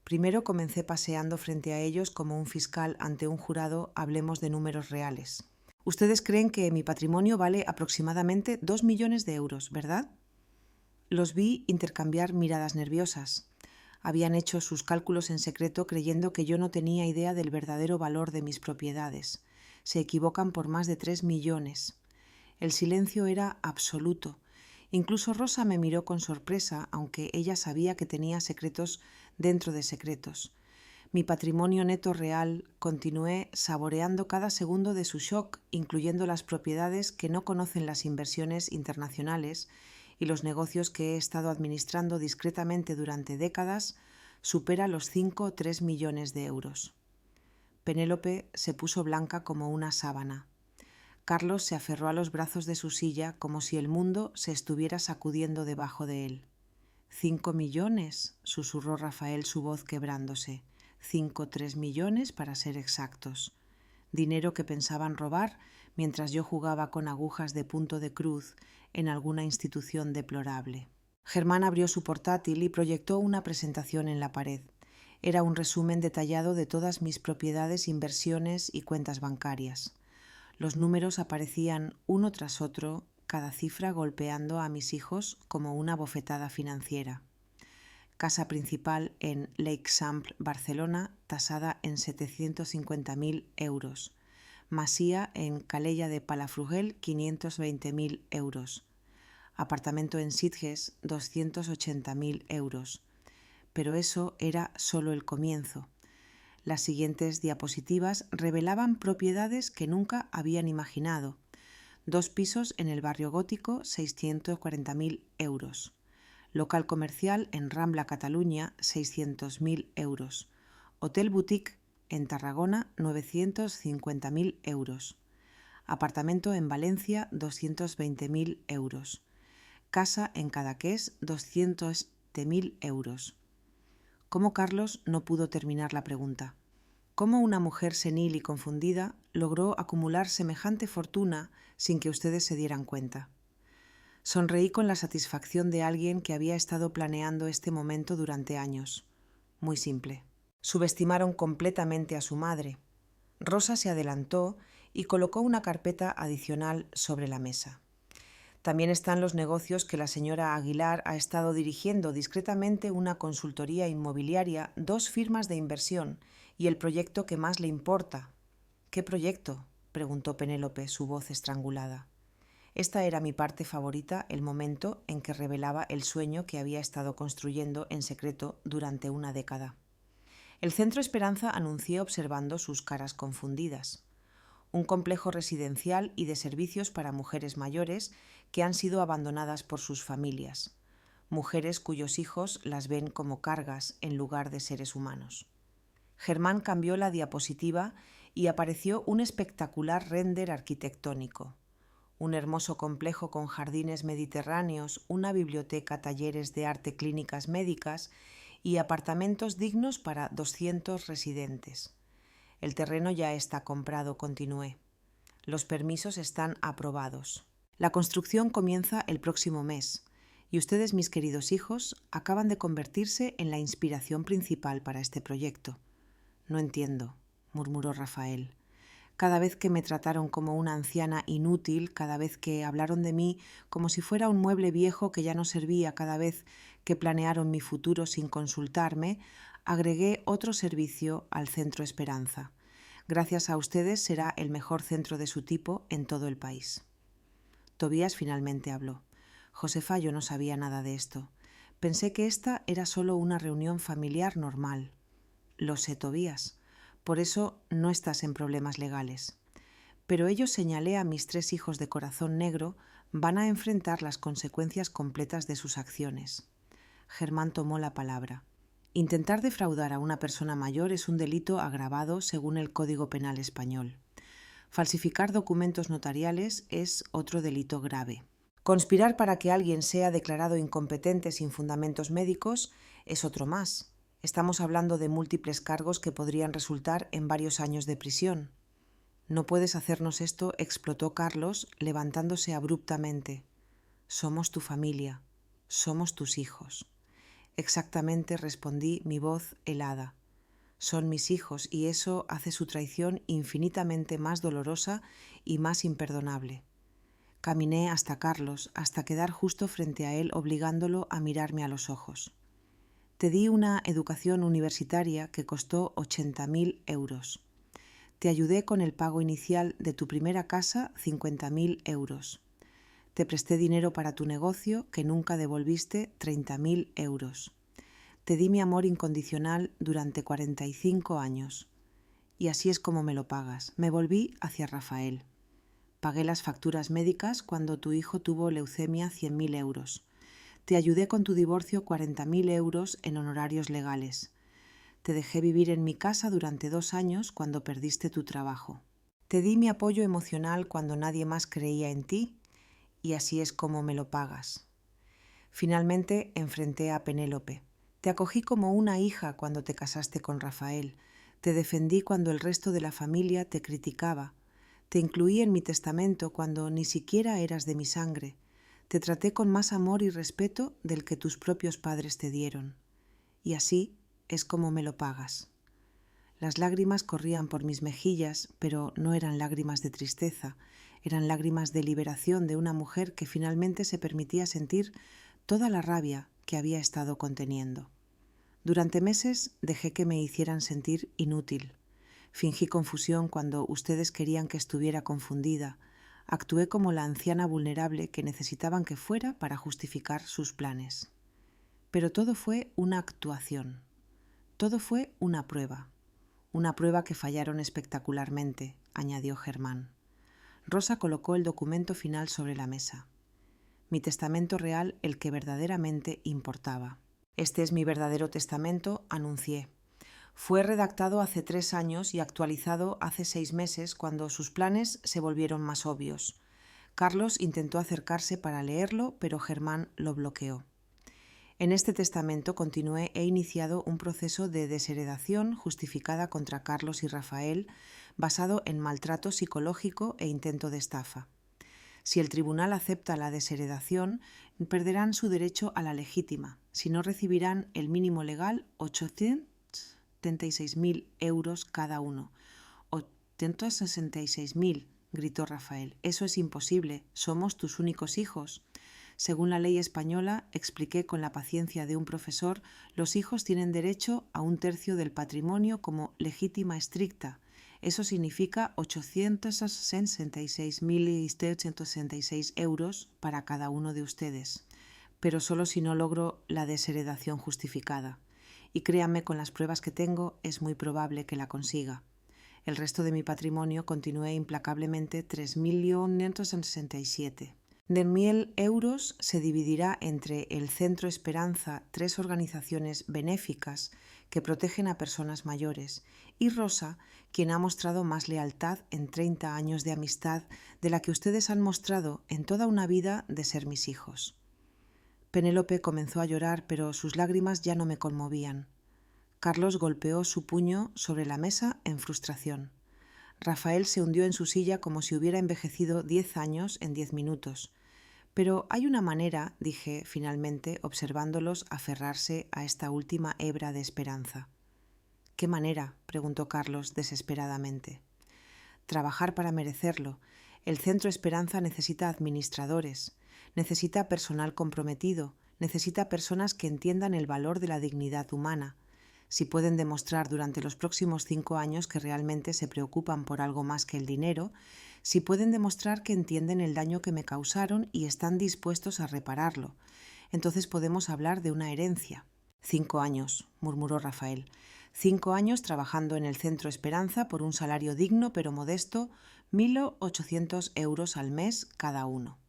Primero comencé paseando frente a ellos como un fiscal ante un jurado. Hablemos de números reales. Ustedes creen que mi patrimonio vale aproximadamente 2 millones de euros, ¿verdad? Los vi intercambiar miradas nerviosas. Habían hecho sus cálculos en secreto creyendo que yo no tenía idea del verdadero valor de mis propiedades. Se equivocan por más de 3 millones. El silencio era absoluto. Incluso Rosa me miró con sorpresa, aunque ella sabía que tenía secretos dentro de secretos. Mi patrimonio neto real, continué saboreando cada segundo de su shock, incluyendo las propiedades que no conocen las inversiones internacionales y los negocios que he estado administrando discretamente durante décadas, supera los 5 o 3 millones de euros. Penélope se puso blanca como una sábana. Carlos se aferró a los brazos de su silla como si el mundo se estuviera sacudiendo debajo de él. 5 millones, susurró Rafael, su voz quebrándose. 3 millones para ser exactos. Dinero que pensaban robar mientras yo jugaba con agujas de punto de cruz en alguna institución deplorable. Germán abrió su portátil y proyectó una presentación en la pared. Era un resumen detallado de todas mis propiedades, inversiones y cuentas bancarias. Los números aparecían uno tras otro, cada cifra golpeando a mis hijos como una bofetada financiera. Casa principal en l'Eixample, Barcelona, tasada en 750.000 euros. Masía en Calella de Palafrugell, 520.000 euros. Apartamento en Sitges, 280.000 euros. Pero eso era solo el comienzo. Las siguientes diapositivas revelaban propiedades que nunca habían imaginado. 2 pisos en el barrio gótico, 640.000 euros. Local comercial en Rambla, Cataluña, 600.000 euros. Hotel boutique en Tarragona, 950.000 euros. Apartamento en Valencia, 220.000 euros. Casa en Cadaqués, 200.000 euros. ¿Cómo Carlos no pudo terminar la pregunta? ¿Cómo una mujer senil y confundida logró acumular semejante fortuna sin que ustedes se dieran cuenta? Sonreí con la satisfacción de alguien que había estado planeando este momento durante años. Muy simple. Subestimaron completamente a su madre. Rosa se adelantó y colocó una carpeta adicional sobre la mesa. También están los negocios que la señora Aguilar ha estado dirigiendo discretamente, una consultoría inmobiliaria, 2 firmas de inversión y el proyecto que más le importa. ¿Qué proyecto?, preguntó Penélope, su voz estrangulada. Esta era mi parte favorita, el momento en que revelaba el sueño que había estado construyendo en secreto durante una década. El Centro Esperanza, anuncié observando sus caras confundidas. Un complejo residencial y de servicios para mujeres mayores que han sido abandonadas por sus familias, mujeres cuyos hijos las ven como cargas en lugar de seres humanos. Germán cambió la diapositiva y apareció un espectacular rénder arquitectónico. Un hermoso complejo con jardines mediterráneos, una biblioteca, talleres de arte, clínicas médicas y apartamentos dignos para 200 residentes. El terreno ya está comprado, continué. Los permisos están aprobados. La construcción comienza el próximo mes y ustedes, mis queridos hijos, acaban de convertirse en la inspiración principal para este proyecto. No entiendo, murmuró Rafael. Cada vez que me trataron como una anciana inútil, cada vez que hablaron de mí como si fuera un mueble viejo que ya no servía, cada vez que planearon mi futuro sin consultarme, agregué otro servicio al Centro Esperanza. Gracias a ustedes será el mejor centro de su tipo en todo el país. Tobías finalmente habló. Josefa, yo no sabía nada de esto. Pensé que esta era solo una reunión familiar normal. Lo sé, Tobías. Por eso no estás en problemas legales. Pero ellos, señalé a mis 3 hijos de corazón negro, van a enfrentar las consecuencias completas de sus acciones. Germán tomó la palabra. Intentar defraudar a una persona mayor es un delito agravado según el Código Penal español. Falsificar documentos notariales es otro delito grave. Conspirar para que alguien sea declarado incompetente sin fundamentos médicos es otro más. Estamos hablando de múltiples cargos que podrían resultar en varios años de prisión. No puedes hacernos esto, explotó Carlos, levantándose abruptamente. Somos tu familia, somos tus hijos. Exactamente, respondí, mi voz helada. Son mis hijos y eso hace su traición infinitamente más dolorosa y más imperdonable. Caminé hasta Carlos, hasta quedar justo frente a él, obligándolo a mirarme a los ojos. Te di una educación universitaria que costó 80.000 euros. Te ayudé con el pago inicial de tu primera casa, 50.000 euros. Te presté dinero para tu negocio que nunca devolviste, 30.000 euros. Te di mi amor incondicional durante 45 años. Y así es como me lo pagas. Me volví hacia Rafael. Pagué las facturas médicas cuando tu hijo tuvo leucemia, 100.000 euros. Te ayudé con tu divorcio, 40.000 euros en honorarios legales. Te dejé vivir en mi casa durante 2 años cuando perdiste tu trabajo. Te di mi apoyo emocional cuando nadie más creía en ti y así es como me lo pagas. Finalmente enfrenté a Penélope. Te acogí como una hija cuando te casaste con Rafael. Te defendí cuando el resto de la familia te criticaba. Te incluí en mi testamento cuando ni siquiera eras de mi sangre. Te traté con más amor y respeto del que tus propios padres te dieron. Y así es como me lo pagas. Las lágrimas corrían por mis mejillas, pero no eran lágrimas de tristeza, eran lágrimas de liberación de una mujer que finalmente se permitía sentir toda la rabia que había estado conteniendo. Durante meses dejé que me hicieran sentir inútil. Fingí confusión cuando ustedes querían que estuviera confundida. Actué como la anciana vulnerable que necesitaban que fuera para justificar sus planes. Pero todo fue una actuación. Todo fue una prueba que fallaron espectacularmente, añadió Germán. Rosa colocó el documento final sobre la mesa. Mi testamento real, el que verdaderamente importaba. Este es mi verdadero testamento, anuncié. Fue redactado hace 3 años y actualizado hace 6 meses cuando sus planes se volvieron más obvios. Carlos intentó acercarse para leerlo, pero Germán lo bloqueó. En este testamento, continué, he iniciado un proceso de desheredación justificada contra Carlos y Rafael, basado en maltrato psicológico e intento de estafa. Si el tribunal acepta la desheredación, perderán su derecho a la legítima. Si no, recibirán el mínimo legal, 876.000 euros cada uno. 866.000, gritó Rafael. Eso es imposible. Somos tus únicos hijos. Según la ley española, expliqué con la paciencia de un profesor, los hijos tienen derecho a 1/3 del patrimonio como legítima estricta. Eso significa 866.866 euros para cada uno de ustedes, pero solo si no logro la desheredación justificada. Y créanme, con las pruebas que tengo, es muy probable que la consiga. El resto de mi patrimonio, continué implacablemente, 3.967.000. De 1.000 euros se dividirá entre el Centro Esperanza, 3 organizaciones benéficas que protegen a personas mayores, y Rosa, quien ha mostrado más lealtad en 30 años de amistad de la que ustedes han mostrado en toda una vida de ser mis hijos. Penélope comenzó a llorar, pero sus lágrimas ya no me conmovían. Carlos golpeó su puño sobre la mesa en frustración. Rafael se hundió en su silla como si hubiera envejecido 10 años en 10 minutos. Pero hay una manera, dije finalmente, observándolos aferrarse a esta última hebra de esperanza. ¿Qué manera?, preguntó Carlos desesperadamente. Trabajar para merecerlo. El Centro Esperanza necesita administradores, necesita personal comprometido, necesita personas que entiendan el valor de la dignidad humana. Si pueden demostrar durante los próximos 5 años que realmente se preocupan por algo más que el dinero, si pueden demostrar que entienden el daño que me causaron y están dispuestos a repararlo, entonces podemos hablar de una herencia. 5 años, murmuró Rafael. 5 años trabajando en el Centro Esperanza por un salario digno pero modesto, 1.800 euros al mes cada uno.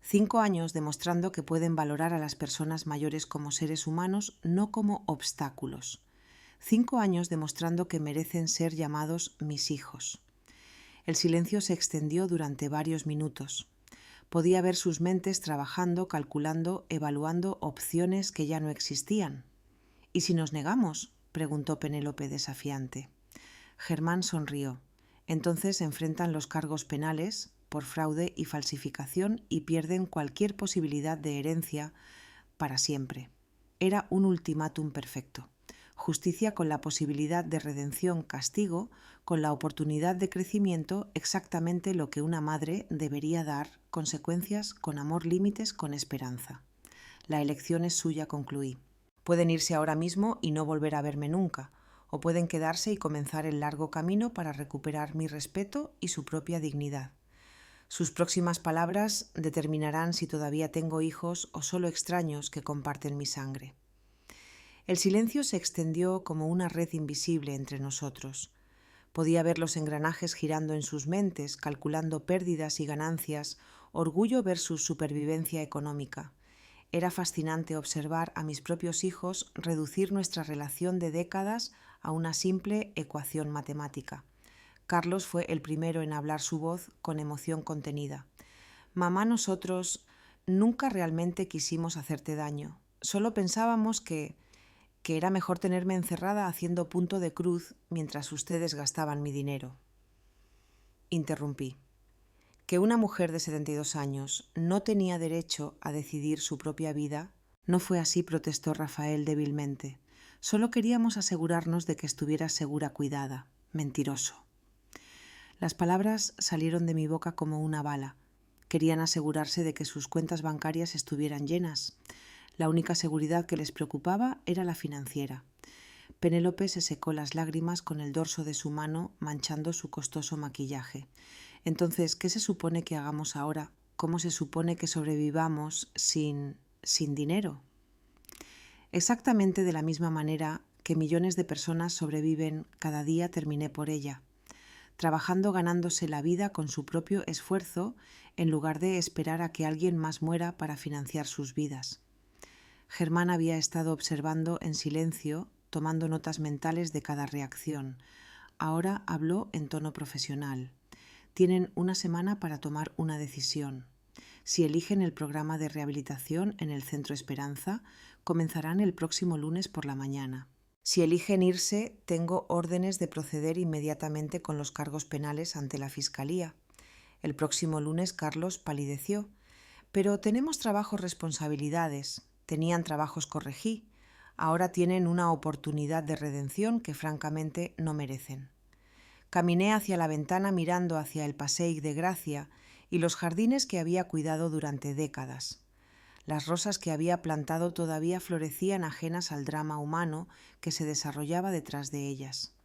5 años demostrando que pueden valorar a las personas mayores como seres humanos, no como obstáculos. 5 años demostrando que merecen ser llamados mis hijos. El silencio se extendió durante varios minutos. Podía ver sus mentes trabajando, calculando, evaluando opciones que ya no existían. ¿Y si nos negamos?, preguntó Penélope desafiante. Germán sonrió. Entonces enfrentan los cargos penales por fraude y falsificación y pierden cualquier posibilidad de herencia para siempre. Era un ultimátum perfecto. Justicia con la posibilidad de redención, castigo, con la oportunidad de crecimiento, exactamente lo que una madre debería dar, consecuencias con amor, límites con esperanza. La elección es suya, concluí. Pueden irse ahora mismo y no volver a verme nunca, o pueden quedarse y comenzar el largo camino para recuperar mi respeto y su propia dignidad. Sus próximas palabras determinarán si todavía tengo hijos o solo extraños que comparten mi sangre. El silencio se extendió como una red invisible entre nosotros. Podía ver los engranajes girando en sus mentes, calculando pérdidas y ganancias, orgullo versus supervivencia económica. Era fascinante observar a mis propios hijos reducir nuestra relación de décadas a una simple ecuación matemática. Carlos fue el primero en hablar su voz con emoción contenida. Mamá, nosotros nunca realmente quisimos hacerte daño. Solo pensábamos que era mejor tenerme encerrada haciendo punto de cruz mientras ustedes gastaban mi dinero. Interrumpí. Que una mujer de 72 años no tenía derecho a decidir su propia vida, no fue así, protestó Rafael débilmente. Solo queríamos asegurarnos de que estuviera segura, cuidada. Mentiroso. Las palabras salieron de mi boca como una bala. Querían asegurarse de que sus cuentas bancarias estuvieran llenas. La única seguridad que les preocupaba era la financiera. Penélope se secó las lágrimas con el dorso de su mano, manchando su costoso maquillaje. Entonces, ¿qué se supone que hagamos ahora? ¿Cómo se supone que sobrevivamos sin dinero? Exactamente de la misma manera que millones de personas sobreviven cada día, terminé por ella, trabajando, ganándose la vida con su propio esfuerzo, en lugar de esperar a que alguien más muera para financiar sus vidas. Germán había estado observando en silencio, tomando notas mentales de cada reacción. Ahora habló en tono profesional. Tienen una semana para tomar una decisión. Si eligen el programa de rehabilitación en el Centro Esperanza, comenzarán el próximo lunes por la mañana. Si eligen irse, tengo órdenes de proceder inmediatamente con los cargos penales ante la Fiscalía. El próximo lunes Carlos palideció. Pero tenemos trabajos, responsabilidades. Tenían trabajos, corregí. Ahora tienen una oportunidad de redención que francamente no merecen. Caminé hacia la ventana mirando hacia el Passeig de Gracia y los jardines que había cuidado durante décadas. Las rosas que había plantado todavía florecían ajenas al drama humano que se desarrollaba detrás de ellas.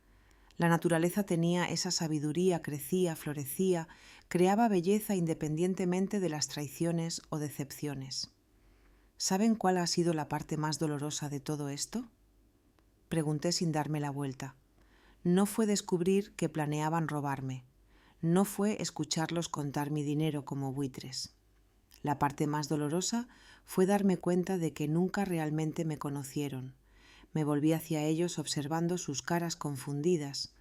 La naturaleza tenía esa sabiduría, crecía, florecía, creaba belleza independientemente de las traiciones o decepciones. ¿Saben cuál ha sido la parte más dolorosa de todo esto? Pregunté sin darme la vuelta. No fue descubrir que planeaban robarme. No fue escucharlos contar mi dinero como buitres. La parte más dolorosa fue darme cuenta de que nunca realmente me conocieron. Me volví hacia ellos observando sus caras confundidas.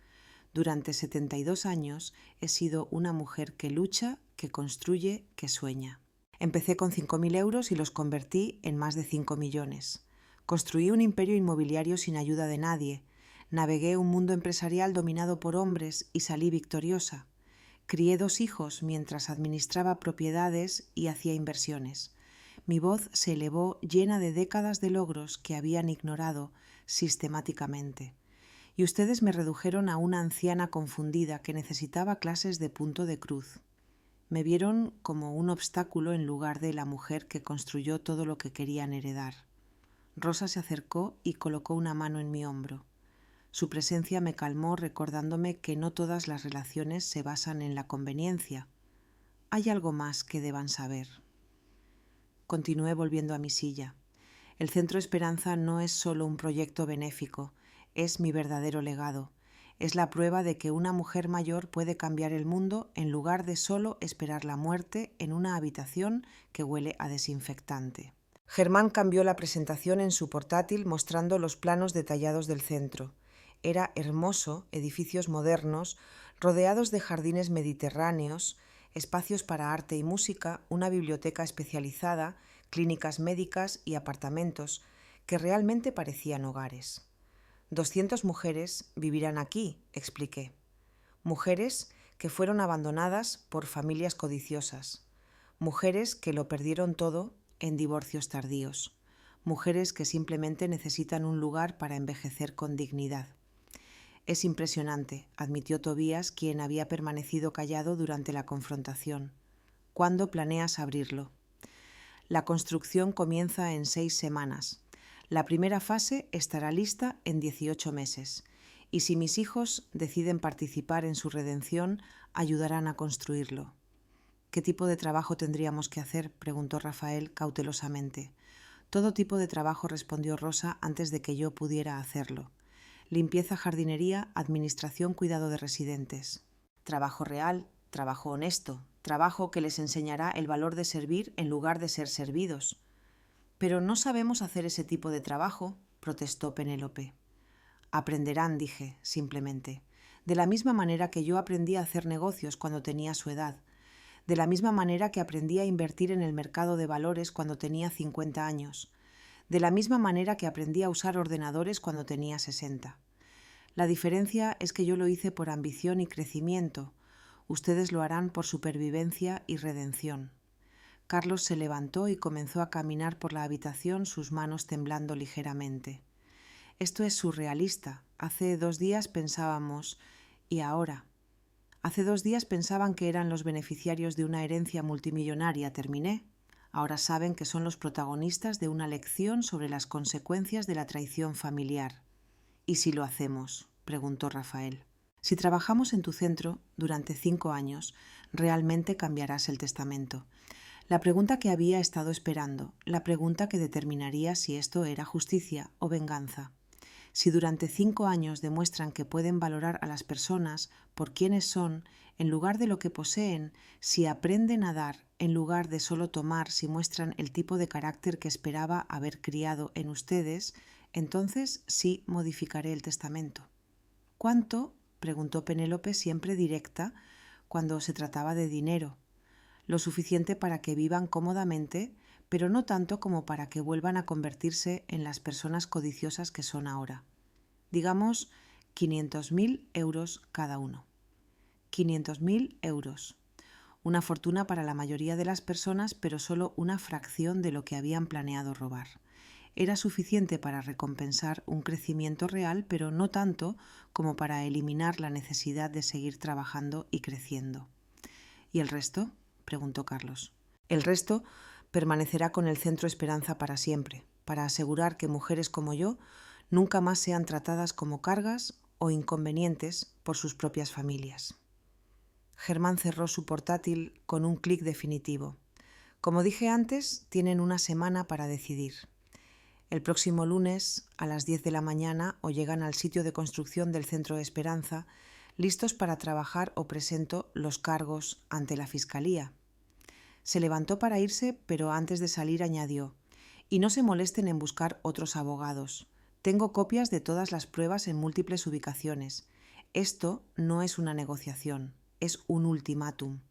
Durante 72 años he sido una mujer que lucha, que construye, que sueña. Empecé con 5.000 euros y los convertí en más de 5 millones. Construí un imperio inmobiliario sin ayuda de nadie. Navegué un mundo empresarial dominado por hombres y salí victoriosa. Crié 2 hijos mientras administraba propiedades y hacía inversiones. Mi voz se elevó llena de décadas de logros que habían ignorado sistemáticamente. Y ustedes me redujeron a una anciana confundida que necesitaba clases de punto de cruz. Me vieron como un obstáculo en lugar de la mujer que construyó todo lo que querían heredar. Rosa se acercó y colocó una mano en mi hombro. Su presencia me calmó, recordándome que no todas las relaciones se basan en la conveniencia. Hay algo más que deban saber. Continué volviendo a mi silla. El Centro Esperanza no es solo un proyecto benéfico, es mi verdadero legado. Es la prueba de que una mujer mayor puede cambiar el mundo en lugar de solo esperar la muerte en una habitación que huele a desinfectante. Germán cambió la presentación en su portátil mostrando los planos detallados del centro. Era hermoso, edificios modernos, rodeados de jardines mediterráneos, espacios para arte y música, una biblioteca especializada, clínicas médicas y apartamentos que realmente parecían hogares. 200 mujeres vivirán aquí, expliqué. Mujeres que fueron abandonadas por familias codiciosas. Mujeres que lo perdieron todo en divorcios tardíos. Mujeres que simplemente necesitan un lugar para envejecer con dignidad. Es impresionante, admitió Tobías, quien había permanecido callado durante la confrontación. ¿Cuándo planeas abrirlo? La construcción comienza en 6 semanas. La primera fase estará lista en 18 meses. Y si mis hijos deciden participar en su redención, ayudarán a construirlo. ¿Qué tipo de trabajo tendríamos que hacer?, preguntó Rafael cautelosamente. Todo tipo de trabajo, respondió Rosa antes de que yo pudiera hacerlo. Limpieza, jardinería, administración, cuidado de residentes. Trabajo real, trabajo honesto, trabajo que les enseñará el valor de servir en lugar de ser servidos. Pero no sabemos hacer ese tipo de trabajo, protestó Penélope. Aprenderán, dije, simplemente. De la misma manera que yo aprendí a hacer negocios cuando tenía su edad. De la misma manera que aprendí a invertir en el mercado de valores cuando tenía 50 años. De la misma manera que aprendí a usar ordenadores cuando tenía 60. La diferencia es que yo lo hice por ambición y crecimiento. Ustedes lo harán por supervivencia y redención. Carlos se levantó y comenzó a caminar por la habitación, sus manos temblando ligeramente. Esto es surrealista. Hace 2 días pensábamos... ¿Y ahora? Hace 2 días pensaban que eran los beneficiarios de una herencia multimillonaria, terminé. Ahora saben que son los protagonistas de una lección sobre las consecuencias de la traición familiar. ¿Y si lo hacemos?, preguntó Rafael. Si trabajamos en tu centro durante 5 años, realmente cambiarás el testamento. La pregunta que había estado esperando, la pregunta que determinaría si esto era justicia o venganza. Si durante 5 años demuestran que pueden valorar a las personas por quienes son, en lugar de lo que poseen, si aprenden a dar en lugar de solo tomar, si muestran el tipo de carácter que esperaba haber criado en ustedes, entonces sí modificaré el testamento. ¿Cuánto?, preguntó Penélope, siempre directa, cuando se trataba de dinero. Lo suficiente para que vivan cómodamente, pero no tanto como para que vuelvan a convertirse en las personas codiciosas que son ahora. Digamos 500.000 euros cada uno. 500.000 euros. Una fortuna para la mayoría de las personas, pero solo una fracción de lo que habían planeado robar. Era suficiente para recompensar un crecimiento real, pero no tanto como para eliminar la necesidad de seguir trabajando y creciendo. ¿Y el resto?, preguntó Carlos. El resto permanecerá con el Centro Esperanza para siempre, para asegurar que mujeres como yo nunca más sean tratadas como cargas o inconvenientes por sus propias familias. Germán cerró su portátil con un clic definitivo. Como dije antes, tienen una semana para decidir. El próximo lunes, a las 10 de la mañana, o llegan al sitio de construcción del Centro de Esperanza, listos para trabajar, o presento los cargos ante la Fiscalía. Se levantó para irse, pero antes de salir añadió: y no se molesten en buscar otros abogados. Tengo copias de todas las pruebas en múltiples ubicaciones. Esto no es una negociación, es un ultimátum.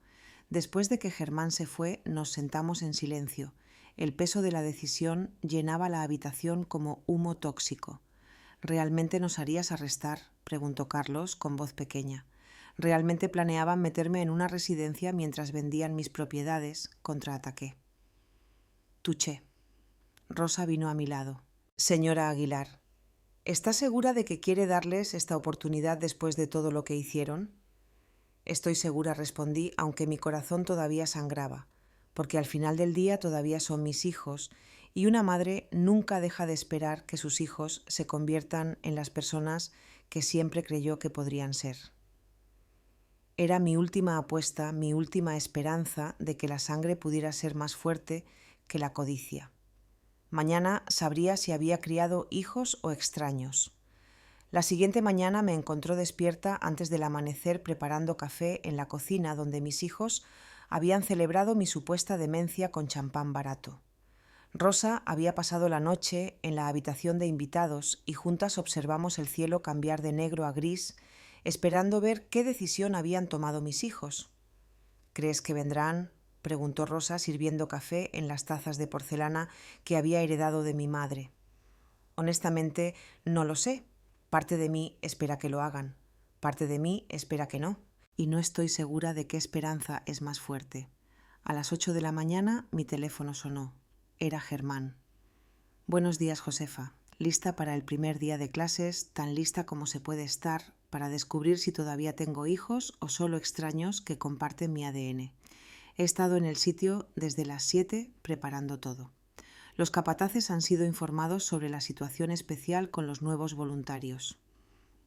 Después de que Germán se fue, nos sentamos en silencio. El peso de la decisión llenaba la habitación como humo tóxico. ¿Realmente nos harías arrestar?, preguntó Carlos con voz pequeña. ¿Realmente planeaban meterme en una residencia mientras vendían mis propiedades?, contraataqué. Tuché. Rosa vino a mi lado. Señora Aguilar, ¿está segura de que quiere darles esta oportunidad después de todo lo que hicieron? Estoy segura, respondí, aunque mi corazón todavía sangraba, porque al final del día todavía son mis hijos, y una madre nunca deja de esperar que sus hijos se conviertan en las personas que siempre creyó que podrían ser. Era mi última apuesta, mi última esperanza de que la sangre pudiera ser más fuerte que la codicia. Mañana sabría si había criado hijos o extraños. La siguiente mañana me encontró despierta antes del amanecer preparando café en la cocina donde mis hijos habían celebrado mi supuesta demencia con champán barato. Rosa había pasado la noche en la habitación de invitados y juntas observamos el cielo cambiar de negro a gris, esperando ver qué decisión habían tomado mis hijos. ¿Crees que vendrán?, preguntó Rosa sirviendo café en las tazas de porcelana que había heredado de mi madre. Honestamente, no lo sé. Parte de mí espera que lo hagan. Parte de mí espera que no. Y no estoy segura de qué esperanza es más fuerte. A las 8 de la mañana mi teléfono sonó. Era Germán. Buenos días, Josefa. Lista para el primer día de clases, tan lista como se puede estar para descubrir si todavía tengo hijos o solo extraños que comparten mi ADN. He estado en el sitio desde las 7 preparando todo. Los capataces han sido informados sobre la situación especial con los nuevos voluntarios.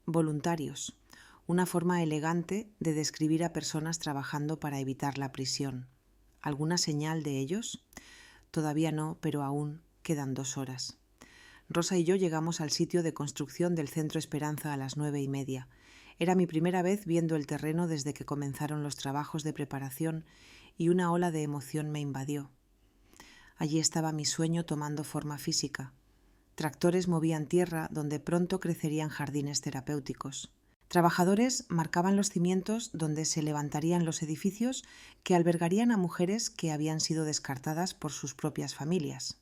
Voluntarios, una forma elegante de describir a personas trabajando para evitar la prisión. ¿Alguna señal de ellos? Todavía no, pero aún quedan 2 horas. Rosa y yo llegamos al sitio de construcción del Centro Esperanza a las 9:30. Era mi primera vez viendo el terreno desde que comenzaron los trabajos de preparación y una ola de emoción me invadió. Allí estaba mi sueño tomando forma física. Tractores movían tierra donde pronto crecerían jardines terapéuticos. Trabajadores marcaban los cimientos donde se levantarían los edificios que albergarían a mujeres que habían sido descartadas por sus propias familias.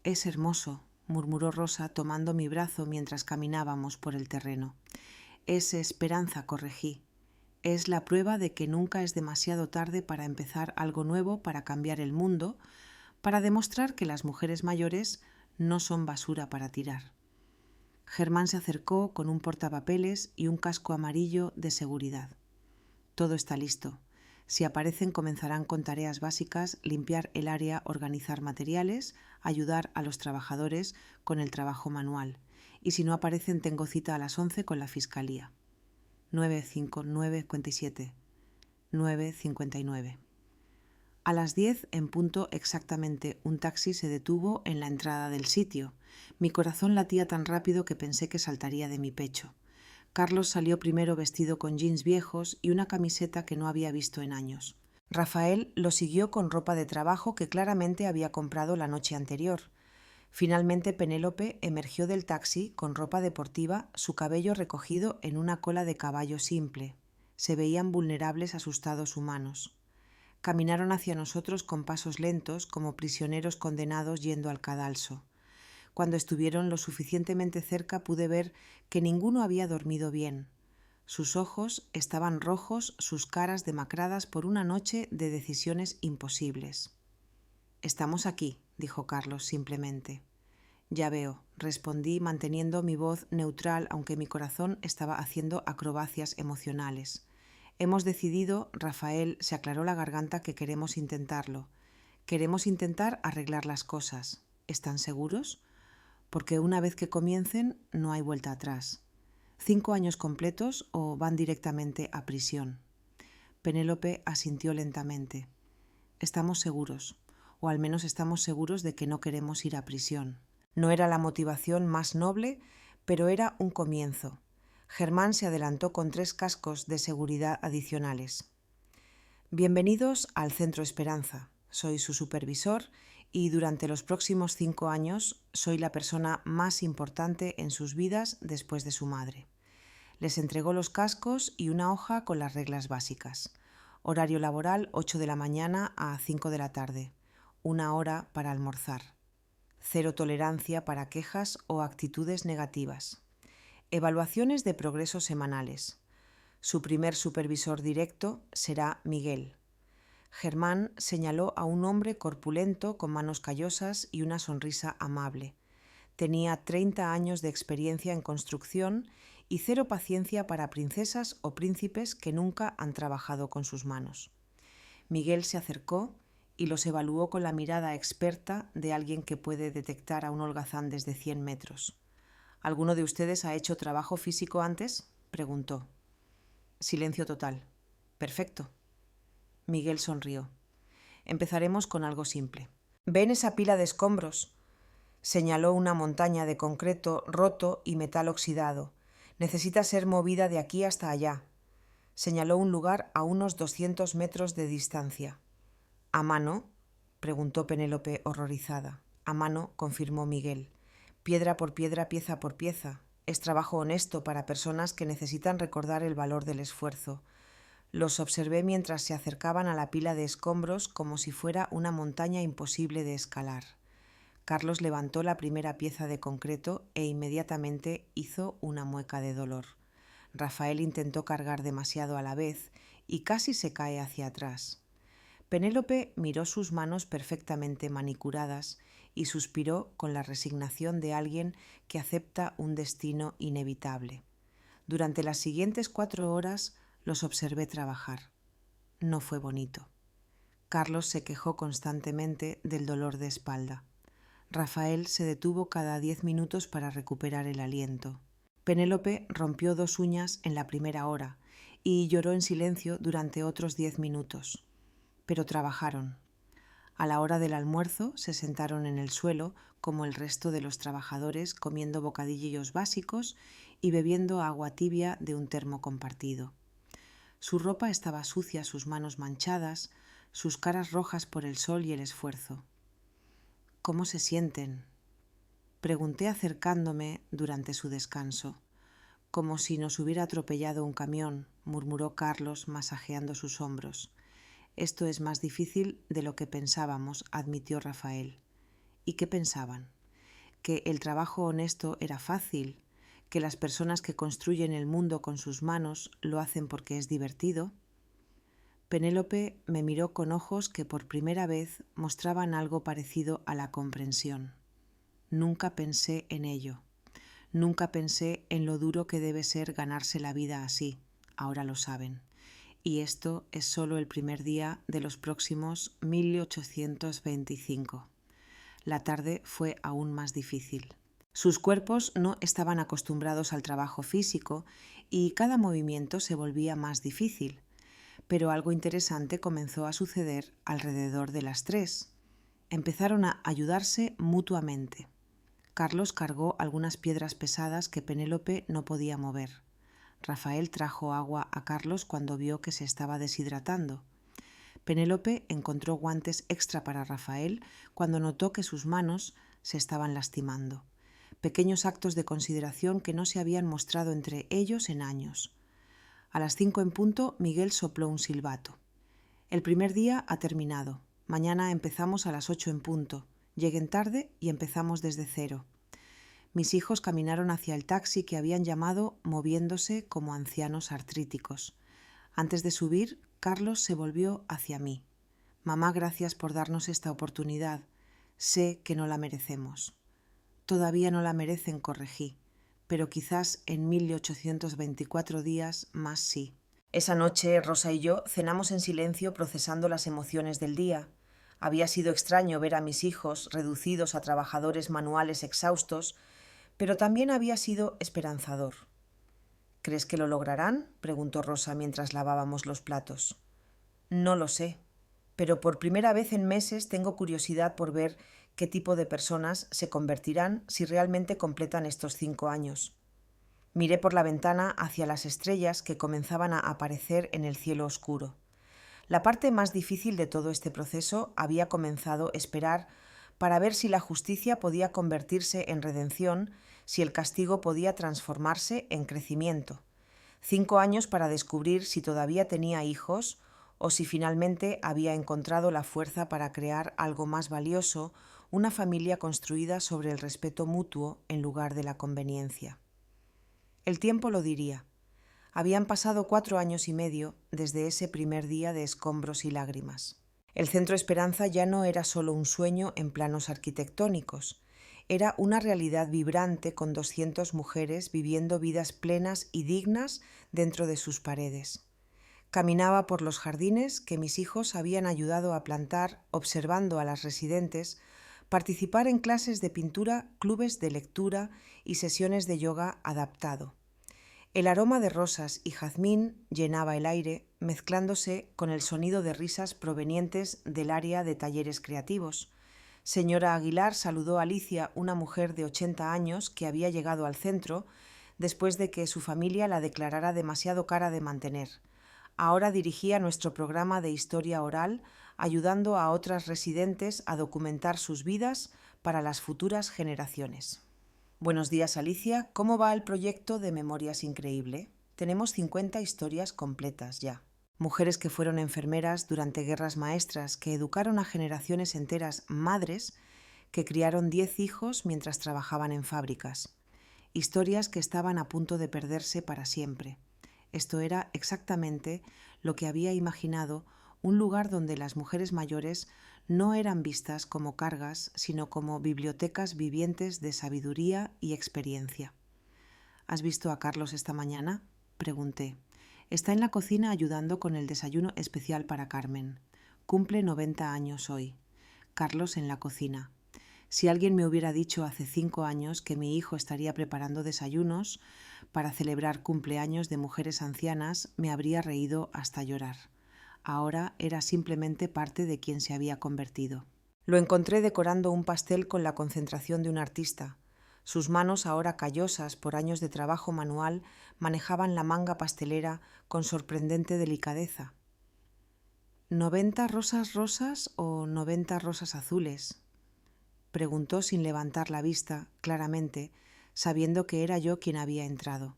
«Es hermoso», murmuró Rosa tomando mi brazo mientras caminábamos por el terreno. «Es esperanza», corregí. «Es la prueba de que nunca es demasiado tarde para empezar algo nuevo, para cambiar el mundo, para demostrar que las mujeres mayores no son basura para tirar». Germán se acercó con un portapapeles y un casco amarillo de seguridad. «Todo está listo. Si aparecen comenzarán con tareas básicas, limpiar el área, organizar materiales, ayudar a los trabajadores con el trabajo manual. Y si no aparecen tengo cita a las 11 con la fiscalía». 9:57. 9:59. A las 10 en punto exactamente un taxi se detuvo en la entrada del sitio. Mi corazón latía tan rápido que pensé que saltaría de mi pecho. Carlos salió primero vestido con jeans viejos y una camiseta que no había visto en años. Rafael lo siguió con ropa de trabajo que claramente había comprado la noche anterior. Finalmente Penélope emergió del taxi con ropa deportiva, su cabello recogido en una cola de caballo simple. Se veían vulnerables, asustados humanos. Caminaron hacia nosotros con pasos lentos, como prisioneros condenados yendo al cadalso. Cuando estuvieron lo suficientemente cerca pude ver que ninguno había dormido bien. Sus ojos estaban rojos, sus caras demacradas por una noche de decisiones imposibles. «Estamos aquí», dijo Carlos simplemente. «Ya veo», respondí manteniendo mi voz neutral aunque mi corazón estaba haciendo acrobacias emocionales. «Hemos decidido», Rafael se aclaró la garganta, «que queremos intentarlo. Queremos intentar arreglar las cosas. ¿Están seguros? Porque una vez que comiencen no hay vuelta atrás. 5 años completos o van directamente a prisión». Penélope asintió lentamente. «Estamos seguros, o al menos estamos seguros de que no queremos ir a prisión». No era la motivación más noble, pero era un comienzo. Germán se adelantó con 3 cascos de seguridad adicionales. «Bienvenidos al Centro Esperanza. Soy su supervisor y durante los próximos 5 años soy la persona más importante en sus vidas después de su madre». Les entregó los cascos y una hoja con las reglas básicas. Horario laboral 8 de la mañana a 5 de la tarde. 1 hora para almorzar. 0 tolerancia para quejas o actitudes negativas. Evaluaciones de progreso semanales. Su primer supervisor directo será Miguel. Germán señaló a un hombre corpulento con manos callosas y una sonrisa amable. Tenía 30 años de experiencia en construcción y 0 paciencia para princesas o príncipes que nunca han trabajado con sus manos. Miguel se acercó y los evaluó con la mirada experta de alguien que puede detectar a un holgazán desde 100 metros. «¿Alguno de ustedes ha hecho trabajo físico antes?», preguntó. Silencio total. «Perfecto». Miguel sonrió. «Empezaremos con algo simple. ¿Ven esa pila de escombros?», señaló una montaña de concreto roto y metal oxidado. «Necesita ser movida de aquí hasta allá». Señaló un lugar a unos 200 metros de distancia. «¿A mano?», preguntó Penélope horrorizada. «A mano», confirmó Miguel. «Piedra por piedra, pieza por pieza. Es trabajo honesto para personas que necesitan recordar el valor del esfuerzo. Los observé mientras se acercaban a la pila de escombros como si fuera una montaña imposible de escalar. Carlos levantó la primera pieza de concreto e inmediatamente hizo una mueca de dolor. Rafael intentó cargar demasiado a la vez y casi se cae hacia atrás. Penélope miró sus manos perfectamente manicuradas y suspiró con la resignación de alguien que acepta un destino inevitable. Durante las siguientes 4 horas los observé trabajar. No fue bonito. Carlos se quejó constantemente del dolor de espalda. Rafael se detuvo cada 10 minutos para recuperar el aliento. Penélope rompió 2 uñas en la primera hora y lloró en silencio durante otros 10 minutos. Pero trabajaron. A la hora del almuerzo se sentaron en el suelo, como el resto de los trabajadores, comiendo bocadillos básicos y bebiendo agua tibia de un termo compartido. Su ropa estaba sucia, sus manos manchadas, sus caras rojas por el sol y el esfuerzo. ¿Cómo se sienten?, pregunté acercándome durante su descanso. Como si nos hubiera atropellado un camión, murmuró Carlos masajeando sus hombros. Esto es más difícil de lo que pensábamos, admitió Rafael. ¿Y qué pensaban? ¿Que el trabajo honesto era fácil? ¿Que las personas que construyen el mundo con sus manos lo hacen porque es divertido? Penélope me miró con ojos que por primera vez mostraban algo parecido a la comprensión. Nunca pensé en ello. Nunca pensé en lo duro que debe ser ganarse la vida así. Ahora lo saben. Y esto es solo el primer día de los próximos 1825. La tarde fue aún más difícil. Sus cuerpos no estaban acostumbrados al trabajo físico y cada movimiento se volvía más difícil. Pero algo interesante comenzó a suceder alrededor de las 3. Empezaron a ayudarse mutuamente. Carlos cargó algunas piedras pesadas que Penélope no podía mover. Rafael trajo agua a Carlos cuando vio que se estaba deshidratando. Penélope encontró guantes extra para Rafael cuando notó que sus manos se estaban lastimando. Pequeños actos de consideración que no se habían mostrado entre ellos en años. A las 5 en punto, Miguel sopló un silbato. El primer día ha terminado. Mañana empezamos a las 8 en punto. Lleguen tarde y empezamos desde cero. Mis hijos caminaron hacia el taxi que habían llamado moviéndose como ancianos artríticos. Antes de subir, Carlos se volvió hacia mí. Mamá, gracias por darnos esta oportunidad. Sé que no la merecemos. Todavía no la merecen, corregí, pero quizás en 1824 días más sí. Esa noche, Rosa y yo cenamos en silencio procesando las emociones del día. Había sido extraño ver a mis hijos reducidos a trabajadores manuales exhaustos, pero también había sido esperanzador. ¿Crees que lo lograrán?, preguntó Rosa mientras lavábamos los platos. No lo sé, pero por primera vez en meses tengo curiosidad por ver qué tipo de personas se convertirán si realmente completan estos 5 años. Miré por la ventana hacia las estrellas que comenzaban a aparecer en el cielo oscuro. La parte más difícil de todo este proceso había comenzado a esperar para ver si la justicia podía convertirse en redención, si el castigo podía transformarse en crecimiento. 5 años para descubrir si todavía tenía hijos o si finalmente había encontrado la fuerza para crear algo más valioso, una familia construida sobre el respeto mutuo en lugar de la conveniencia. El tiempo lo diría. Habían pasado 4 años y medio desde ese primer día de escombros y lágrimas. El Centro Esperanza ya no era solo un sueño en planos arquitectónicos. Era una realidad vibrante con 200 mujeres viviendo vidas plenas y dignas dentro de sus paredes. Caminaba por los jardines que mis hijos habían ayudado a plantar, observando a las residentes participar en clases de pintura, clubes de lectura y sesiones de yoga adaptado. El aroma de rosas y jazmín llenaba el aire, mezclándose con el sonido de risas provenientes del área de talleres creativos. Señora Aguilar saludó a Alicia, una mujer de 80 años que había llegado al centro después de que su familia la declarara demasiado cara de mantener. Ahora dirigía nuestro programa de historia oral, ayudando a otras residentes a documentar sus vidas para las futuras generaciones. Buenos días, Alicia. ¿Cómo va el proyecto de Memorias Increíble? Tenemos 50 historias completas ya. mujeres que fueron enfermeras durante guerras maestras, que educaron a generaciones enteras, madres que criaron 10 hijos mientras trabajaban en fábricas. Historias que estaban a punto de perderse para siempre. Esto era exactamente lo que había imaginado, un lugar donde las mujeres mayores no eran vistas como cargas, sino como bibliotecas vivientes de sabiduría y experiencia. ¿Has visto a Carlos esta mañana?, pregunté. Está en la cocina ayudando con el desayuno especial para Carmen. Cumple 90 años hoy. Carlos en la cocina. Si alguien me hubiera dicho hace 5 años que mi hijo estaría preparando desayunos para celebrar cumpleaños de mujeres ancianas, me habría reído hasta llorar. Ahora era simplemente parte de quien se había convertido. Lo encontré decorando un pastel con la concentración de un artista. Sus manos, ahora callosas por años de trabajo manual, manejaban la manga pastelera con sorprendente delicadeza. ¿90 rosas rosas o 90 rosas azules?, preguntó sin levantar la vista, claramente, sabiendo que era yo quien había entrado.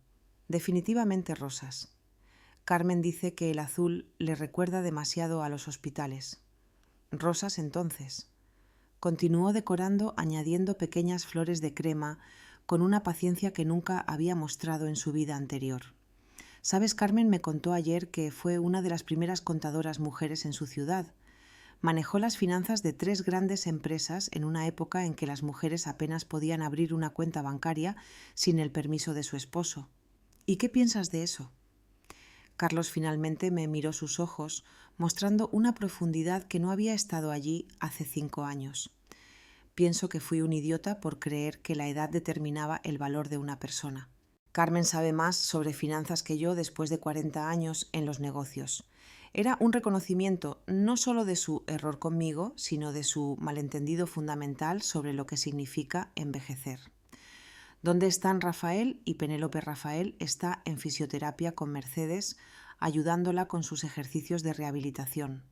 Definitivamente rosas. Carmen dice que el azul le recuerda demasiado a los hospitales. Rosas entonces. Continuó decorando, añadiendo pequeñas flores de crema con una paciencia que nunca había mostrado en su vida anterior. ¿Sabes? Carmen me contó ayer que fue una de las primeras contadoras mujeres en su ciudad. Manejó las finanzas de 3 grandes empresas en una época en que las mujeres apenas podían abrir una cuenta bancaria sin el permiso de su esposo. ¿Y qué piensas de eso? Carlos finalmente me miró sus ojos, mostrando una profundidad que no había estado allí hace 5 años. Pienso que fui un idiota por creer que la edad determinaba el valor de una persona. Carmen sabe más sobre finanzas que yo después de 40 años en los negocios. Era un reconocimiento no solo de su error conmigo, sino de su malentendido fundamental sobre lo que significa envejecer. ¿Dónde están Rafael? Y Penélope Rafael está en fisioterapia con Mercedes, ayudándola con sus ejercicios de rehabilitación.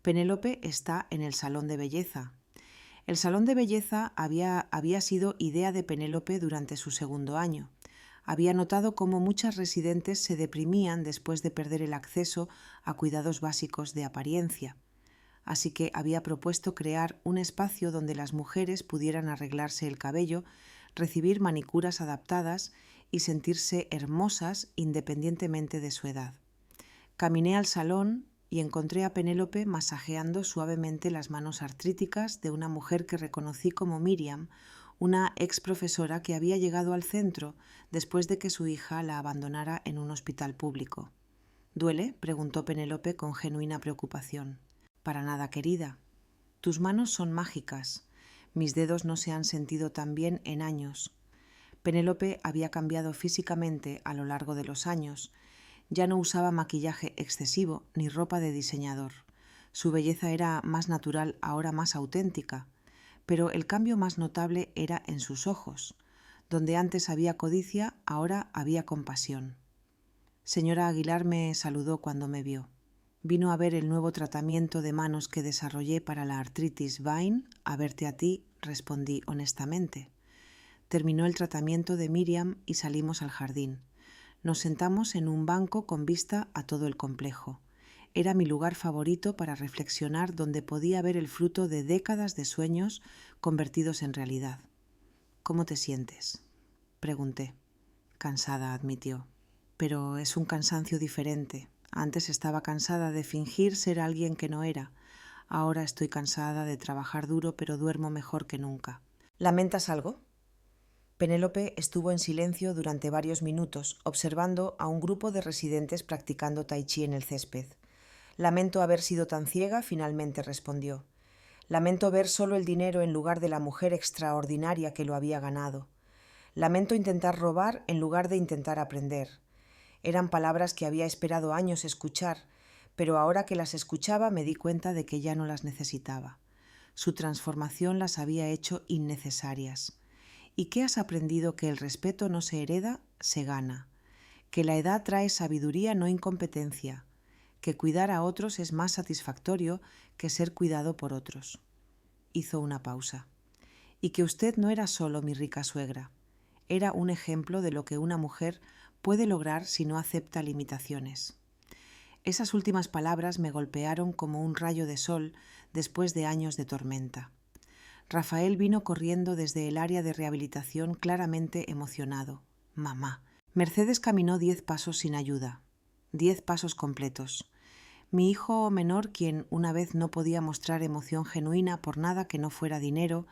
Penélope está en el salón de belleza. El salón de belleza había sido idea de Penélope durante su 2º año. Había notado cómo muchas residentes se deprimían después de perder el acceso a cuidados básicos de apariencia. Así que había propuesto crear un espacio donde las mujeres pudieran arreglarse el cabello, recibir manicuras adaptadas y sentirse hermosas independientemente de su edad. Caminé al salón y encontré a Penélope masajeando suavemente las manos artríticas de una mujer que reconocí como Miriam, una ex profesora que había llegado al centro después de que su hija la abandonara en un hospital público. ¿Duele?, preguntó Penélope con genuina preocupación. Para nada, querida. Tus manos son mágicas. Mis dedos no se han sentido tan bien en años. Penélope había cambiado físicamente a lo largo de los años. Ya no usaba maquillaje excesivo ni ropa de diseñador. Su belleza era más natural, ahora más auténtica. Pero el cambio más notable era en sus ojos. Donde antes había codicia, ahora había compasión. Señora Aguilar me saludó cuando me vio. Vino a ver el nuevo tratamiento de manos que desarrollé para la artritis Vine. A verte a ti, respondí honestamente. Terminó el tratamiento de Miriam y salimos al jardín. Nos sentamos en un banco con vista a todo el complejo. Era mi lugar favorito para reflexionar, donde podía ver el fruto de décadas de sueños convertidos en realidad. ¿Cómo te sientes?, pregunté. Cansada, admitió. Pero es un cansancio diferente. Antes estaba cansada de fingir ser alguien que no era. Ahora estoy cansada de trabajar duro, pero duermo mejor que nunca. ¿Lamentas algo? Penélope estuvo en silencio durante varios minutos, observando a un grupo de residentes practicando tai chi en el césped. Lamento haber sido tan ciega, finalmente respondió. Lamento ver solo el dinero en lugar de la mujer extraordinaria que lo había ganado. Lamento intentar robar en lugar de intentar aprender. Eran palabras que había esperado años escuchar, pero ahora que las escuchaba me di cuenta de que ya no las necesitaba. Su transformación las había hecho innecesarias. ¿Y qué has aprendido? Que el respeto no se hereda, se gana. Que la edad trae sabiduría, no incompetencia. Que cuidar a otros es más satisfactorio que ser cuidado por otros. Hizo una pausa. Y que usted no era solo mi rica suegra. Era un ejemplo de lo que una mujer puede lograr si no acepta limitaciones. Esas últimas palabras me golpearon como un rayo de sol después de años de tormenta. Rafael vino corriendo desde el área de rehabilitación claramente emocionado. Mamá. Mercedes caminó 10 pasos sin ayuda. 10 pasos completos. Mi hijo menor, quien una vez no podía mostrar emoción genuina por nada que no fuera dinero,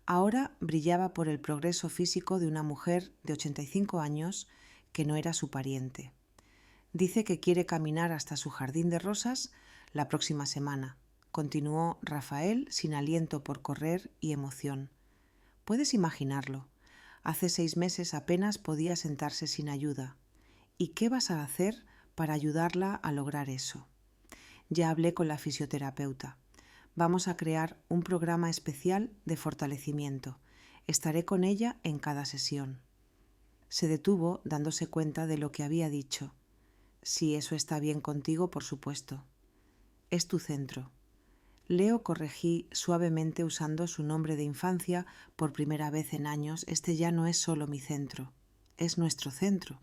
ahora brillaba por el progreso físico de una mujer de 85 años que no era su pariente. Dice que quiere caminar hasta su jardín de rosas la próxima semana, continuó Rafael sin aliento por correr y emoción. Puedes imaginarlo. Hace 6 meses apenas podía sentarse sin ayuda. ¿Y qué vas a hacer para ayudarla a lograr eso? Ya hablé con la fisioterapeuta. Vamos a crear un programa especial de fortalecimiento. Estaré con ella en cada sesión. Se detuvo dándose cuenta de lo que había dicho. Si eso está bien contigo, por supuesto. Es tu centro. Leo, corregí suavemente usando su nombre de infancia por primera vez en años. Este ya no es solo mi centro, es nuestro centro.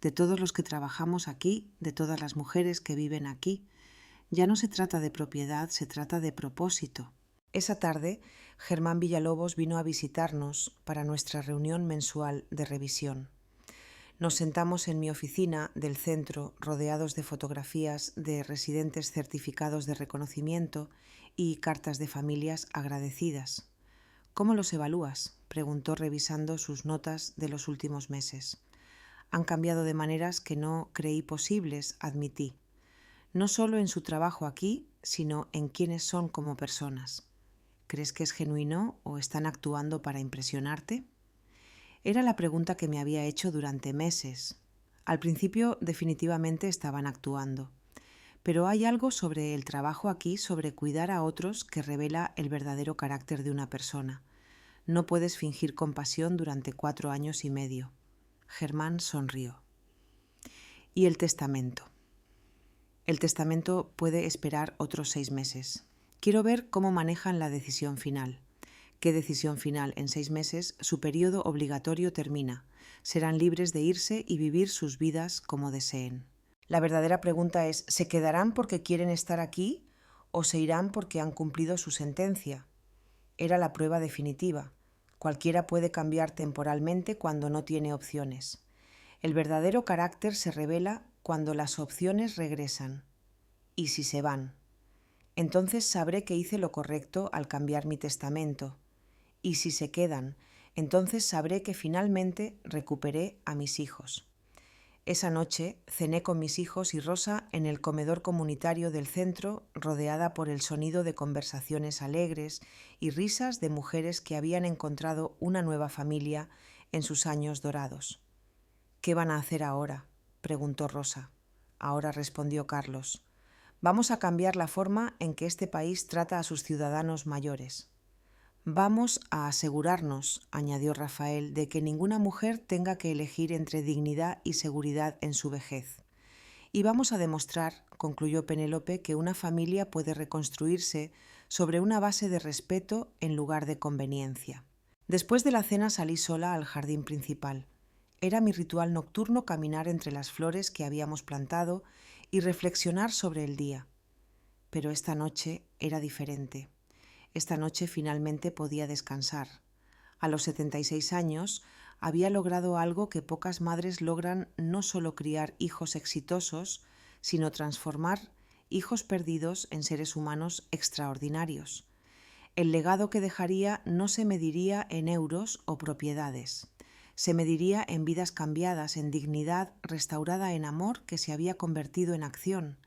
De todos los que trabajamos aquí, de todas las mujeres que viven aquí. Ya no se trata de propiedad, se trata de propósito. Esa tarde, Germán Villalobos vino a visitarnos para nuestra reunión mensual de revisión. Nos sentamos en mi oficina del centro, rodeados de fotografías de residentes certificados de reconocimiento y cartas de familias agradecidas. ¿Cómo los evalúas?, preguntó revisando sus notas de los últimos meses. Han cambiado de maneras que no creí posibles, admití. No solo en su trabajo aquí, sino en quiénes son como personas. ¿Crees que es genuino o están actuando para impresionarte? Era la pregunta que me había hecho durante meses. Al principio definitivamente estaban actuando. Pero hay algo sobre el trabajo aquí, sobre cuidar a otros, que revela el verdadero carácter de una persona. No puedes fingir compasión durante 4 años y medio. Germán sonrió. Y el testamento. El testamento puede esperar otros 6 meses. Quiero ver cómo manejan la decisión final. ¿Qué decisión final? En 6 meses su periodo obligatorio termina. Serán libres de irse y vivir sus vidas como deseen. La verdadera pregunta es, ¿se quedarán porque quieren estar aquí o se irán porque han cumplido su sentencia? Era la prueba definitiva. Cualquiera puede cambiar temporalmente cuando no tiene opciones. El verdadero carácter se revela cuando las opciones regresan. ¿Y si se van? Entonces sabré que hice lo correcto al cambiar mi testamento. Y si se quedan, entonces sabré que finalmente recuperé a mis hijos. Esa noche cené con mis hijos y Rosa en el comedor comunitario del centro, rodeada por el sonido de conversaciones alegres y risas de mujeres que habían encontrado una nueva familia en sus años dorados. ¿Qué van a hacer ahora?, preguntó Rosa. Ahora, respondió Carlos. Vamos a cambiar la forma en que este país trata a sus ciudadanos mayores. Vamos a asegurarnos, añadió Rafael, de que ninguna mujer tenga que elegir entre dignidad y seguridad en su vejez. Y vamos a demostrar, concluyó Penélope, que una familia puede reconstruirse sobre una base de respeto en lugar de conveniencia. Después de la cena salí sola al jardín principal. Era mi ritual nocturno caminar entre las flores que habíamos plantado y reflexionar sobre el día. Pero esta noche era diferente. Esta noche finalmente podía descansar. A los 76 años había logrado algo que pocas madres logran: no solo criar hijos exitosos, sino transformar hijos perdidos en seres humanos extraordinarios. El legado que dejaría no se mediría en euros o propiedades. Se mediría en vidas cambiadas, en dignidad restaurada, en amor que se había convertido en acción.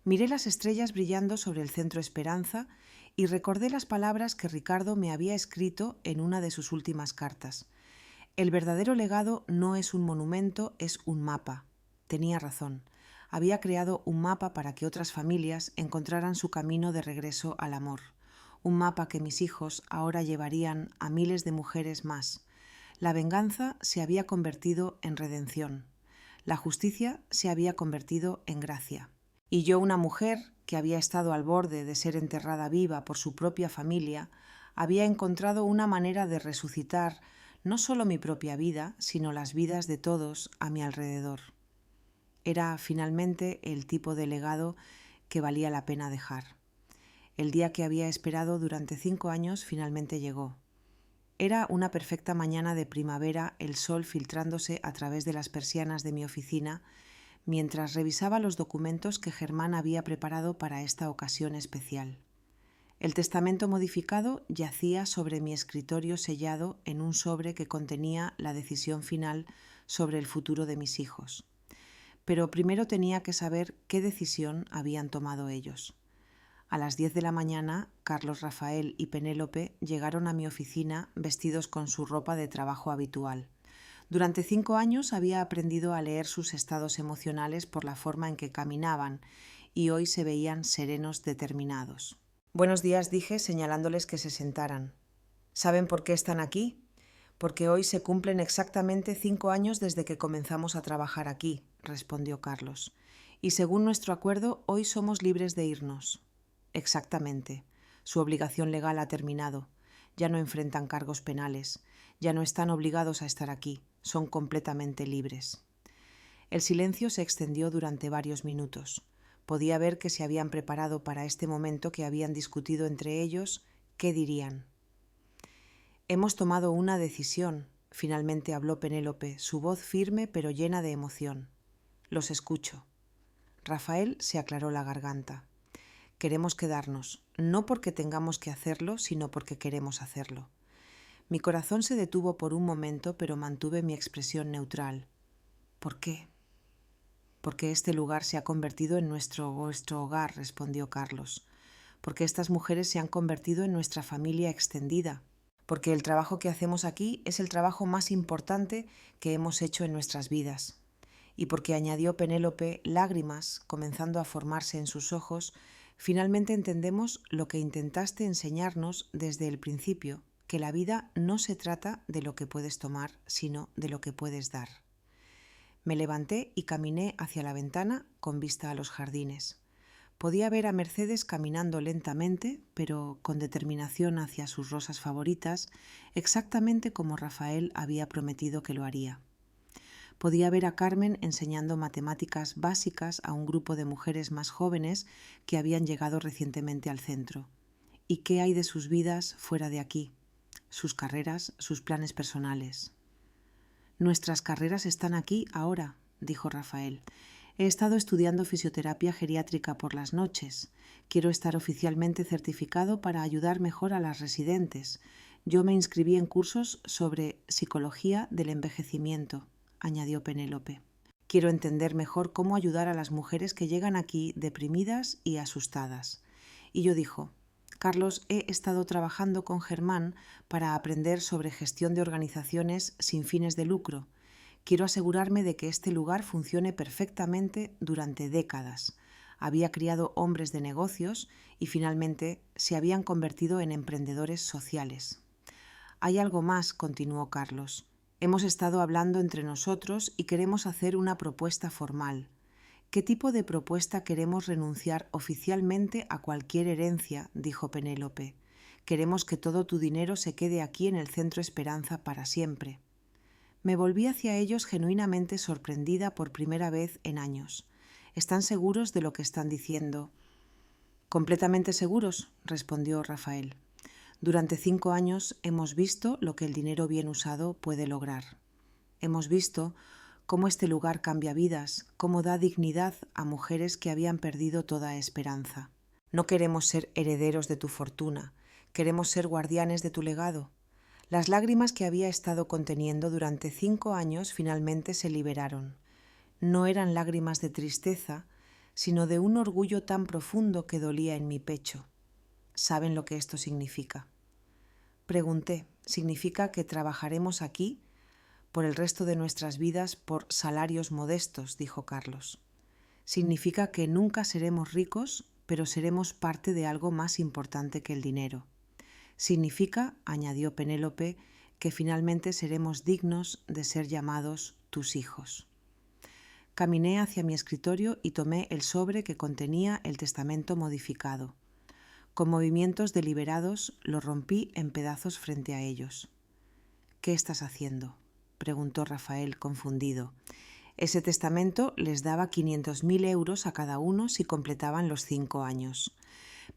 Miré las estrellas brillando sobre el centro Esperanza y recordé las palabras que Ricardo me había escrito en una de sus últimas cartas. El verdadero legado no es un monumento, es un mapa. Tenía razón. Había creado un mapa para que otras familias encontraran su camino de regreso al amor. Un mapa que mis hijos ahora llevarían a miles de mujeres más. La venganza se había convertido en redención. La justicia se había convertido en gracia. Y yo, una mujer que había estado al borde de ser enterrada viva por su propia familia, había encontrado una manera de resucitar no solo mi propia vida, sino las vidas de todos a mi alrededor. Era finalmente el tipo de legado que valía la pena dejar. El día que había esperado durante 5 años finalmente llegó. Era una perfecta mañana de primavera, el sol filtrándose a través de las persianas de mi oficina, mientras revisaba los documentos que Germán había preparado para esta ocasión especial. El testamento modificado yacía sobre mi escritorio sellado en un sobre que contenía la decisión final sobre el futuro de mis hijos. Pero primero tenía que saber qué decisión habían tomado ellos. A las 10 de la mañana, Carlos Rafael y Penélope llegaron a mi oficina vestidos con su ropa de trabajo habitual. Durante 5 años había aprendido a leer sus estados emocionales por la forma en que caminaban y hoy se veían serenos, determinados. Buenos días, dije, señalándoles que se sentaran. ¿Saben por qué están aquí? Porque hoy se cumplen exactamente 5 años desde que comenzamos a trabajar aquí, respondió Carlos. Y según nuestro acuerdo, hoy somos libres de irnos. Exactamente. Su obligación legal ha terminado. Ya no enfrentan cargos penales. Ya no están obligados a estar aquí. Son completamente libres. El silencio se extendió durante varios minutos. Podía ver que se habían preparado para este momento, que habían discutido entre ellos qué dirían. Hemos tomado una decisión, finalmente habló Penélope, su voz firme pero llena de emoción. Los escucho. Rafael se aclaró la garganta. Queremos quedarnos, no porque tengamos que hacerlo, sino porque queremos hacerlo. Mi corazón se detuvo por un momento, pero mantuve mi expresión neutral. ¿Por qué? Porque este lugar se ha convertido en nuestro hogar, respondió Carlos. Porque estas mujeres se han convertido en nuestra familia extendida. Porque el trabajo que hacemos aquí es el trabajo más importante que hemos hecho en nuestras vidas. Y porque, añadió Penélope, lágrimas comenzando a formarse en sus ojos, finalmente entendemos lo que intentaste enseñarnos desde el principio, que la vida no se trata de lo que puedes tomar, sino de lo que puedes dar. Me levanté y caminé hacia la ventana con vista a los jardines. Podía ver a Mercedes caminando lentamente, pero con determinación hacia sus rosas favoritas, exactamente como Rafael había prometido que lo haría. Podía ver a Carmen enseñando matemáticas básicas a un grupo de mujeres más jóvenes que habían llegado recientemente al centro. ¿Y qué hay de sus vidas fuera de aquí? Sus carreras, sus planes personales. Nuestras carreras están aquí ahora, dijo Rafael. He estado estudiando fisioterapia geriátrica por las noches. Quiero estar oficialmente certificado para ayudar mejor a las residentes. Yo me inscribí en cursos sobre psicología del envejecimiento, añadió Penélope. Quiero entender mejor cómo ayudar a las mujeres que llegan aquí deprimidas y asustadas. Y yo dijo, Carlos, he estado trabajando con Germán para aprender sobre gestión de organizaciones sin fines de lucro. Quiero asegurarme de que este lugar funcione perfectamente durante décadas. Había criado hombres de negocios y finalmente se habían convertido en emprendedores sociales. Hay algo más, continuó Carlos. Hemos estado hablando entre nosotros y queremos hacer una propuesta formal. ¿Qué tipo de propuesta queremos renunciar oficialmente a cualquier herencia?, dijo Penélope. Queremos que todo tu dinero se quede aquí en el Centro Esperanza para siempre. Me volví hacia ellos genuinamente sorprendida por primera vez en años. ¿Están seguros de lo que están diciendo? Completamente seguros, respondió Rafael. Durante 5 años hemos visto lo que el dinero bien usado puede lograr. Hemos visto cómo este lugar cambia vidas, cómo da dignidad a mujeres que habían perdido toda esperanza. No queremos ser herederos de tu fortuna, queremos ser guardianes de tu legado. Las lágrimas que había estado conteniendo durante 5 años finalmente se liberaron. No eran lágrimas de tristeza, sino de un orgullo tan profundo que dolía en mi pecho. ¿Saben lo que esto significa? Pregunté, ¿significa que trabajaremos aquí por el resto de nuestras vidas por salarios modestos?, dijo Carlos. Significa que nunca seremos ricos, pero seremos parte de algo más importante que el dinero. Significa, añadió Penélope, que finalmente seremos dignos de ser llamados tus hijos. Caminé hacia mi escritorio y tomé el sobre que contenía el testamento modificado. Con movimientos deliberados lo rompí en pedazos frente a ellos. ¿Qué estás haciendo?, preguntó Rafael confundido. Ese testamento les daba 500.000 euros a cada uno si completaban los 5 años.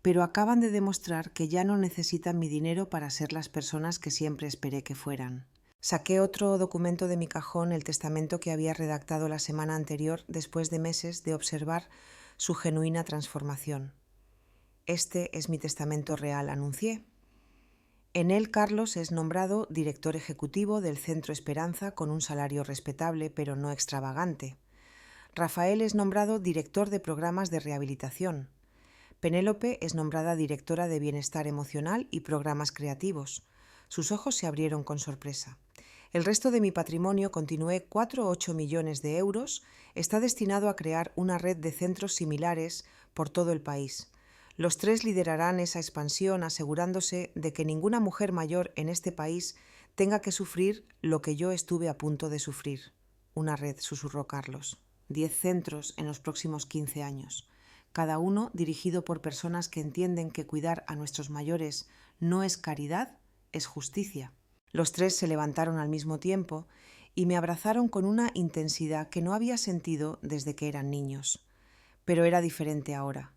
Pero acaban de demostrar que ya no necesitan mi dinero para ser las personas que siempre esperé que fueran. Saqué otro documento de mi cajón, el testamento que había redactado la semana anterior, después de meses de observar su genuina transformación. Este es mi testamento real, anuncié. En él, Carlos es nombrado director ejecutivo del Centro Esperanza con un salario respetable, pero no extravagante. Rafael es nombrado director de programas de rehabilitación. Penélope es nombrada directora de bienestar emocional y programas creativos. Sus ojos se abrieron con sorpresa. El resto de mi patrimonio, continué 4 o 8 millones de euros, está destinado a crear una red de centros similares por todo el país. Los 3 liderarán esa expansión asegurándose de que ninguna mujer mayor en este país tenga que sufrir lo que yo estuve a punto de sufrir. Una red, susurró Carlos. 10 centros en los próximos 15 años. Cada uno dirigido por personas que entienden que cuidar a nuestros mayores no es caridad, es justicia. Los 3 se levantaron al mismo tiempo y me abrazaron con una intensidad que no había sentido desde que eran niños. Pero era diferente ahora.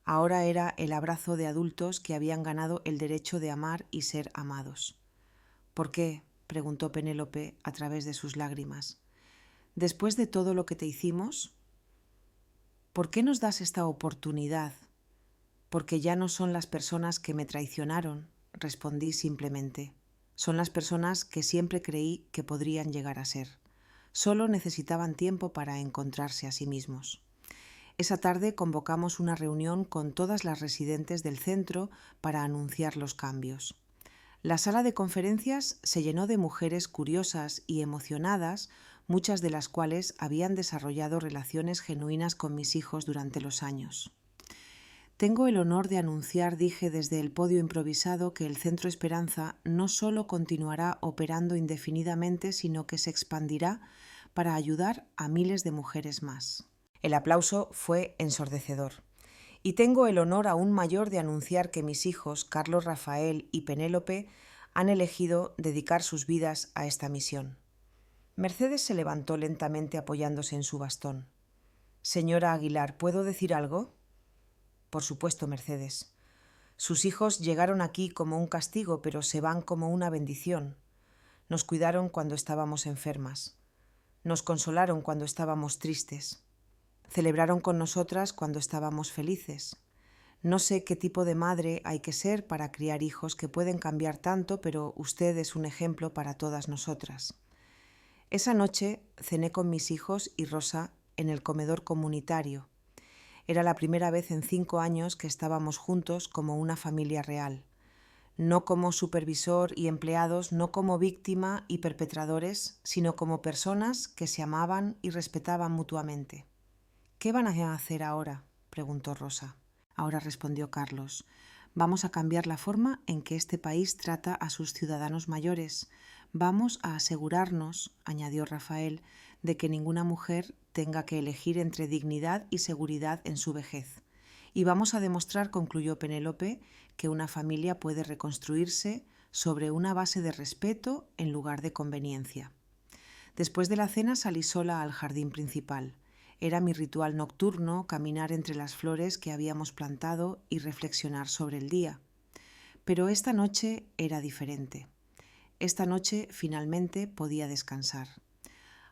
Ahora era el abrazo de adultos que habían ganado el derecho de amar y ser amados. ¿Por qué?, preguntó Penélope a través de sus lágrimas. Después de todo lo que te hicimos, ¿por qué nos das esta oportunidad? Porque ya no son las personas que me traicionaron, respondí simplemente. Son las personas que siempre creí que podrían llegar a ser. Solo necesitaban tiempo para encontrarse a sí mismos. Esa tarde convocamos una reunión con todas las residentes del centro para anunciar los cambios. La sala de conferencias se llenó de mujeres curiosas y emocionadas, muchas de las cuales habían desarrollado relaciones genuinas con mis hijos durante los años. Tengo el honor de anunciar, dije desde el podio improvisado, que el Centro Esperanza no solo continuará operando indefinidamente, sino que se expandirá para ayudar a miles de mujeres más. El aplauso fue ensordecedor. Y tengo el honor aún mayor de anunciar que mis hijos, Carlos, Rafael y Penélope, han elegido dedicar sus vidas a esta misión. Mercedes se levantó lentamente apoyándose en su bastón. Señora Aguilar, ¿puedo decir algo? Por supuesto, Mercedes. Sus hijos llegaron aquí como un castigo, pero se van como una bendición. Nos cuidaron cuando estábamos enfermas. Nos consolaron cuando estábamos tristes. Celebraron con nosotras cuando estábamos felices. No sé qué tipo de madre hay que ser para criar hijos que pueden cambiar tanto, pero usted es un ejemplo para todas nosotras. Esa noche cené con mis hijos y Rosa en el comedor comunitario. Era la primera vez en 5 años que estábamos juntos como una familia real. No como supervisor y empleados, no como víctima y perpetradores, sino como personas que se amaban y respetaban mutuamente. ¿Qué van a hacer ahora?, preguntó Rosa. Ahora, respondió Carlos, vamos a cambiar la forma en que este país trata a sus ciudadanos mayores. Vamos a asegurarnos, añadió Rafael, de que ninguna mujer tenga que elegir entre dignidad y seguridad en su vejez. Y vamos a demostrar, concluyó Penélope, que una familia puede reconstruirse sobre una base de respeto en lugar de conveniencia. Después de la cena salí sola al jardín principal. Era mi ritual nocturno caminar entre las flores que habíamos plantado y reflexionar sobre el día. Pero esta noche era diferente. Esta noche finalmente podía descansar.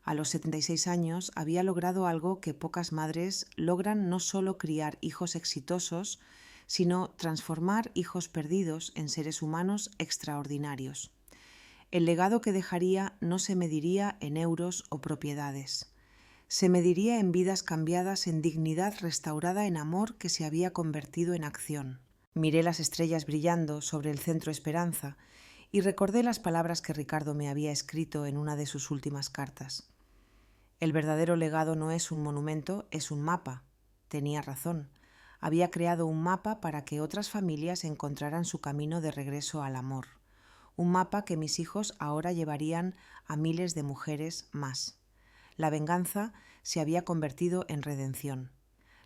A los 76 años había logrado algo que pocas madres logran: no solo criar hijos exitosos, sino transformar hijos perdidos en seres humanos extraordinarios. El legado que dejaría no se mediría en euros o propiedades. Se mediría en vidas cambiadas, en dignidad restaurada, en amor que se había convertido en acción. Miré las estrellas brillando sobre el Centro Esperanza y recordé las palabras que Ricardo me había escrito en una de sus últimas cartas. El verdadero legado no es un monumento, es un mapa. Tenía razón. Había creado un mapa para que otras familias encontraran su camino de regreso al amor. Un mapa que mis hijos ahora llevarían a miles de mujeres más. La venganza se había convertido en redención.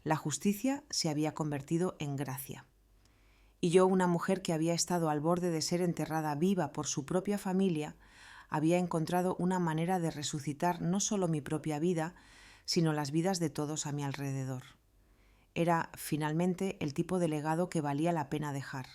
La justicia se había convertido en gracia. Y yo, una mujer que había estado al borde de ser enterrada viva por su propia familia, había encontrado una manera de resucitar no solo mi propia vida, sino las vidas de todos a mi alrededor. Era, finalmente, el tipo de legado que valía la pena dejar.